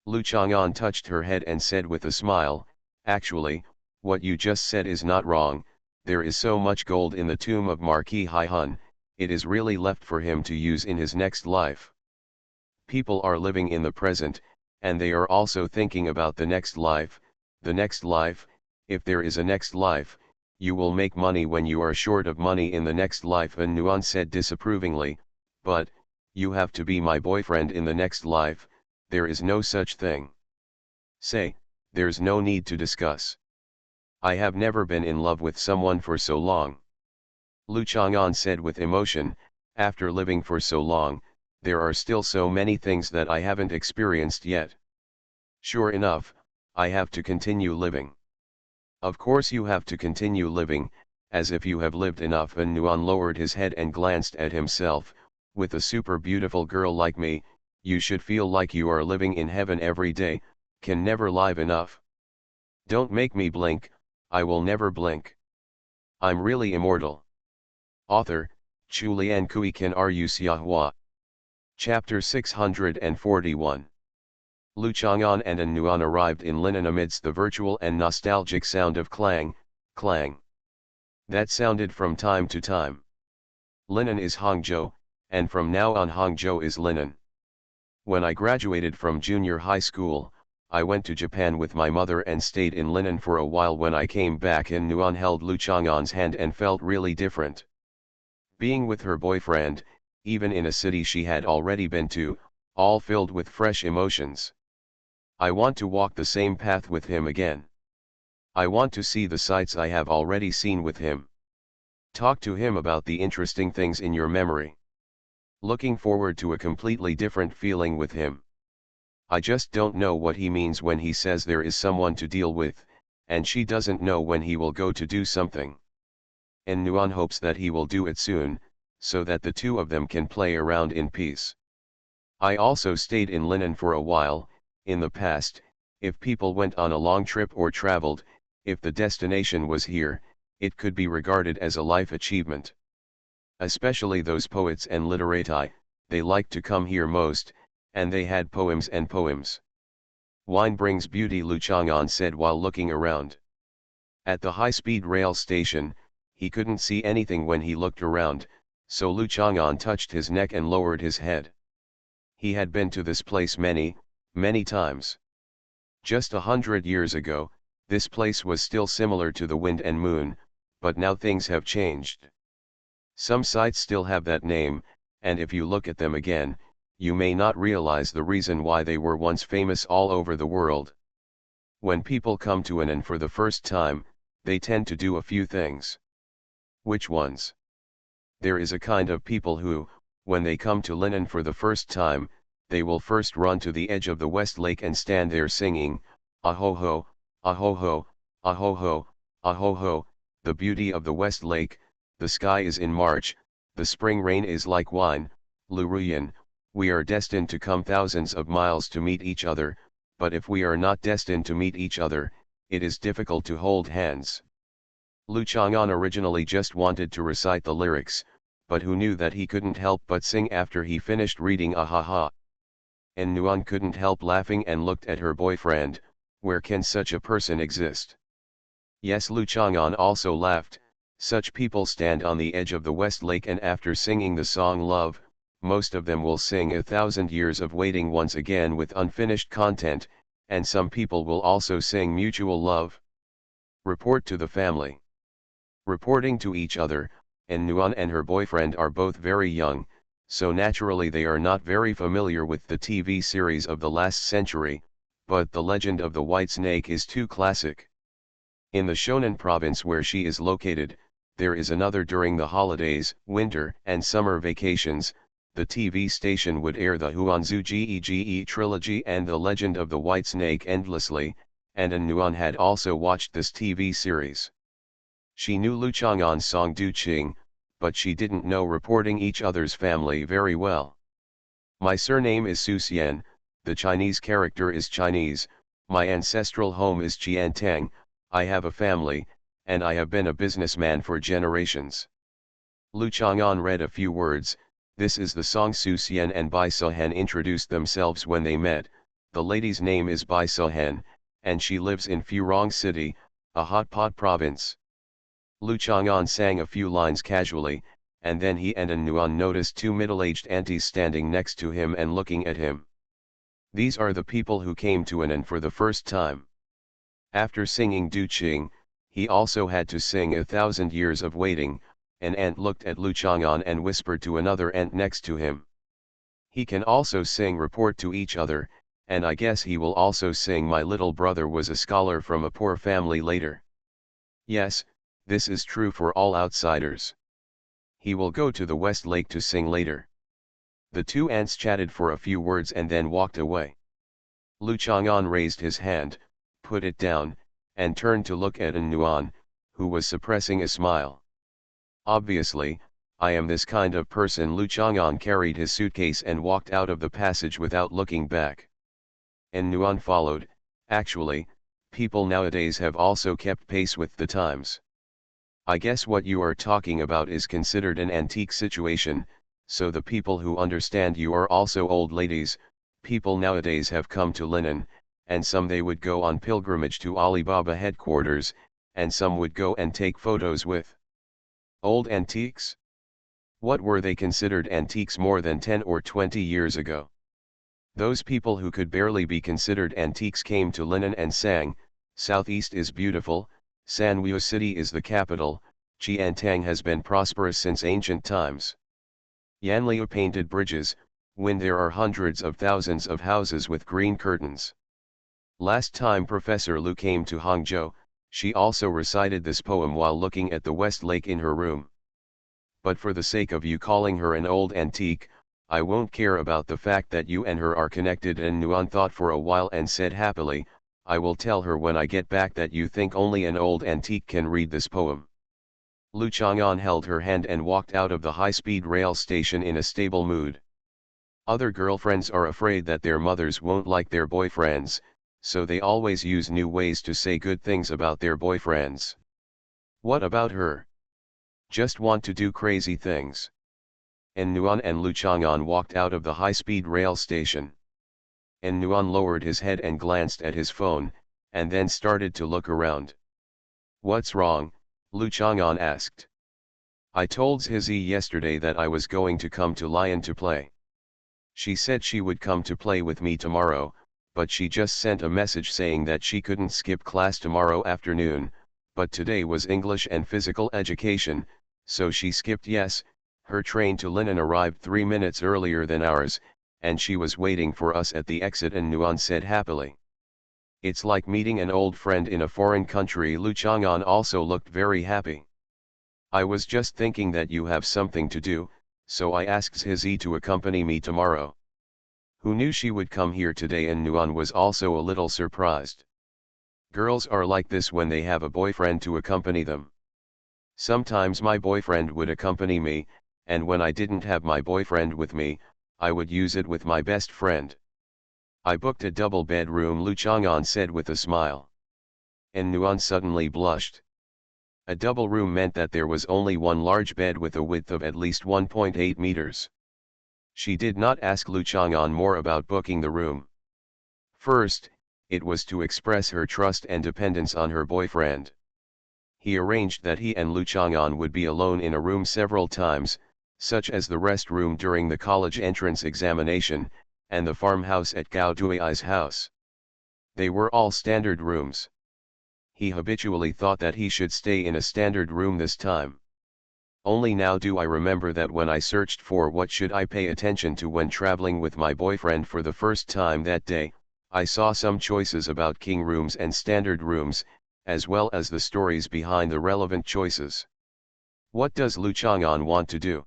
Lu Chang'an touched her head and said with a smile, actually, what you just said is not wrong. There is so much gold in the tomb of Marquis Hai Hun, it is really left for him to use in his next life. People are living in the present, and they are also thinking about the next life. The next life, if there is a next life, you will make money when you are short of money in the next life. An Nuan said disapprovingly, but, you have to be my boyfriend in the next life, there is no such thing. Say, there's no need to discuss. I have never been in love with someone for so long. Lu Chang'an said with emotion, after living for so long, there are still so many things that I haven't experienced yet. Sure enough, I have to continue living. Of course you have to continue living, as if you have lived enough. An Nuan lowered his head and glanced at himself, with a super beautiful girl like me, you should feel like you are living in heaven every day, can never live enough. Don't make me blink, I will never blink. I'm really immortal. Author, Chu Lian Kui Kan Ru Xiahua. Chapter 641. Lu Chang'an and An Nuan arrived in Linen amidst the virtual and nostalgic sound of clang, clang. That sounded from time to time. Linen is Hangzhou, and from now on Hangzhou is Linen. When I graduated from junior high school, I went to Japan with my mother and stayed in Linen for a while. When I came back, An Nuan held Lu Chang'an's hand and felt really different. Being with her boyfriend, even in a city she had already been to, all filled with fresh emotions. I want to walk the same path with him again. I want to see the sights I have already seen with him. Talk to him about the interesting things in your memory. Looking forward to a completely different feeling with him. I just don't know what he means when he says there is someone to deal with, and she doesn't know when he will go to do something. An Nuan hopes that he will do it soon, so that the two of them can play around in peace. I also stayed in Linen for a while. In the past, if people went on a long trip or traveled, if the destination was here, it could be regarded as a life achievement. Especially those poets and literati, they liked to come here most, and they had poems and poems. Wine brings beauty, Lu Chang'an said while looking around. At the high-speed rail station, he couldn't see anything when he looked around, so Lu Chang'an touched his neck and lowered his head. He had been to this place many, many times. Just 100 years ago, this place was still similar to the Wind and Moon, but now things have changed. Some sites still have that name, and if you look at them again, you may not realize the reason why they were once famous all over the world. When people come to Linen for the first time, they tend to do a few things. Which ones? There is a kind of people who, when they come to Linen for the first time, they will first run to the edge of the West Lake and stand there singing, "Ah-ho-ho, ah-ho-ho, ah-ho-ho, ah-ho-ho, the beauty of the West Lake, the sky is in March, the spring rain is like wine, Lu Ruyan, we are destined to come thousands of miles to meet each other, but if we are not destined to meet each other, it is difficult to hold hands." Lu Chang'an originally just wanted to recite the lyrics, but who knew that he couldn't help but sing after he finished reading "Ah-ha-ha." An Nuan couldn't help laughing and looked at her boyfriend. Where can such a person exist? Yes, Lu Chang'an also laughed. Such people stand on the edge of the West Lake and after singing the song Love, most of them will sing 1,000 Years of Waiting once again with unfinished content, and some people will also sing Mutual Love. Report to the family. Reporting to each other, and Nuan and her boyfriend are both very young, so naturally they are not very familiar with the TV series of the last century, but The Legend of the White Snake is too classic. In the Shonan province where she is located, there is another during the holidays, winter and summer vacations. The TV station would air the Huanzu Gege trilogy and The Legend of the White Snake endlessly, and Nuan had also watched this TV series. She knew Lu Chang'an's song Du Qing, but she didn't know reporting each other's family very well. My surname is Su Xian, the Chinese character is Chinese, my ancestral home is Qiantang, I have a family, and I have been a businessman for generations. Lu Chang'an read a few words. This is the song. Su Xian and Bai Suhen introduced themselves when they met. The lady's name is Bai Suhen, and she lives in Furong City, a hot pot province. Lu Chang'an sang a few lines casually, and then he and Nuan noticed two middle-aged aunties standing next to him and looking at him. These are the people who came to Anan for the first time. After singing Du Qing, he also had to sing 1,000 Years of Waiting. An aunt looked at Lu Chang'an and whispered to another aunt next to him. He can also sing Report to Each Other, and I guess he will also sing My Little Brother Was a Scholar from a Poor Family later. Yes, this is true for all outsiders. He will go to the West Lake to sing later. The two aunts chatted for a few words and then walked away. Lu Chang'an raised his hand, put it down, and turned to look at Nuan, who was suppressing a smile. Obviously, I am this kind of person. Lu Chang'an carried his suitcase and walked out of the passage without looking back. And Nuan followed. Actually, people nowadays have also kept pace with the times. I guess what you are talking about is considered an antique situation, so the people who understand you are also old ladies. People nowadays have come to Linan, and some they would go on pilgrimage to Alibaba headquarters, and some would go and take photos with old antiques? What were they considered antiques more than 10 or 20 years ago? Those people who could barely be considered antiques came to Linan and sang, Southeast is beautiful, Sanweo City is the capital, Qiantang has been prosperous since ancient times. Yanliu painted bridges, when there are hundreds of thousands of houses with green curtains. Last time Professor Lu came to Hangzhou, she also recited this poem while looking at the West Lake in her room. But for the sake of you calling her an old antique, I won't care about the fact that you and her are connected. And Nuan thought for a while and said happily, I will tell her when I get back that you think only an old antique can read this poem. Lu Chang'an held her hand and walked out of the high-speed rail station in a stable mood. Other girlfriends are afraid that their mothers won't like their boyfriends, so they always use new ways to say good things about their boyfriends. What about her? Just want to do crazy things. And Nuan and Lu Chang'an walked out of the high-speed rail station. And Nuan lowered his head and glanced at his phone, and then started to look around. What's wrong? Lu Chang'an asked. I told Zizi yesterday that I was going to come to Lion to play. She said she would come to play with me tomorrow, but she just sent a message saying that she couldn't skip class tomorrow afternoon, but today was English and physical education, so she skipped. Yes, her train to Linan arrived 3 minutes earlier than ours, and she was waiting for us at the exit. And Nuan said happily. It's like meeting an old friend in a foreign country. Lu Chang'an also looked very happy. I was just thinking that you have something to do, so I asked Zizi to accompany me tomorrow. Who knew she would come here today? And Nuan was also a little surprised. Girls are like this when they have a boyfriend to accompany them. Sometimes my boyfriend would accompany me, and when I didn't have my boyfriend with me, I would use it with my best friend. I booked a double bedroom, Lu Chang'an said with a smile. And Nuan suddenly blushed. A double room meant that there was only one large bed with a width of at least 1.8 meters. She did not ask Lu Chang'an more about booking the room. First, it was to express her trust and dependence on her boyfriend. He arranged that he and Lu Chang'an would be alone in a room several times, such as the restroom during the college entrance examination, and the farmhouse at Gao Dui's house. They were all standard rooms. he habitually thought that he should stay in a standard room this time. Only now do I remember that when I searched for what should I pay attention to when traveling with my boyfriend for the first time that day, I saw some choices about king rooms and standard rooms, as well as the stories behind the relevant choices. What does Lu Chang'an want to do?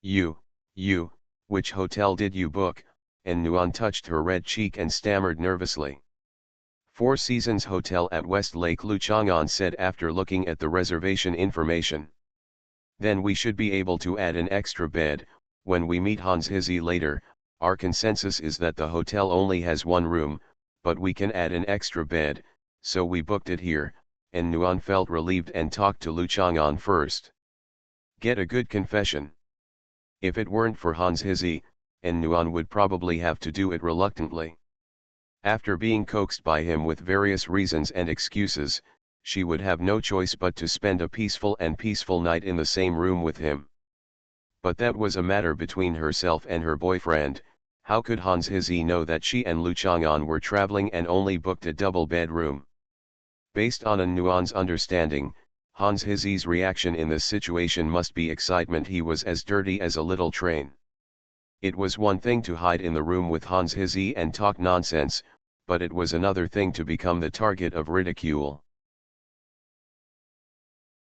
You, which hotel did you book? And Nuan touched her red cheek and stammered nervously. Four Seasons Hotel at Westlake, Lu Chang'an said after looking at the reservation information. Then we should be able to add an extra bed. When we meet Hans Hizzy later, our consensus is that the hotel only has one room, but we can add an extra bed, so we booked it here, and Nuan felt relieved and talked to Lu Chang'an first. Get a good confession. If it weren't for Hans Hizzy, and Nuan would probably have to do it reluctantly. After being coaxed by him with various reasons and excuses, she would have no choice but to spend a peaceful night in the same room with him. But that was a matter between herself and her boyfriend. How could Hans Hizzy know that she and Lu Chang'an were traveling and only booked a double bedroom? Based on Nuan's understanding, Hans Hizzy's reaction in this situation must be excitement. He was as dirty as a little train. It was one thing to hide in the room with Hans Hizzy and talk nonsense, but it was another thing to become the target of ridicule.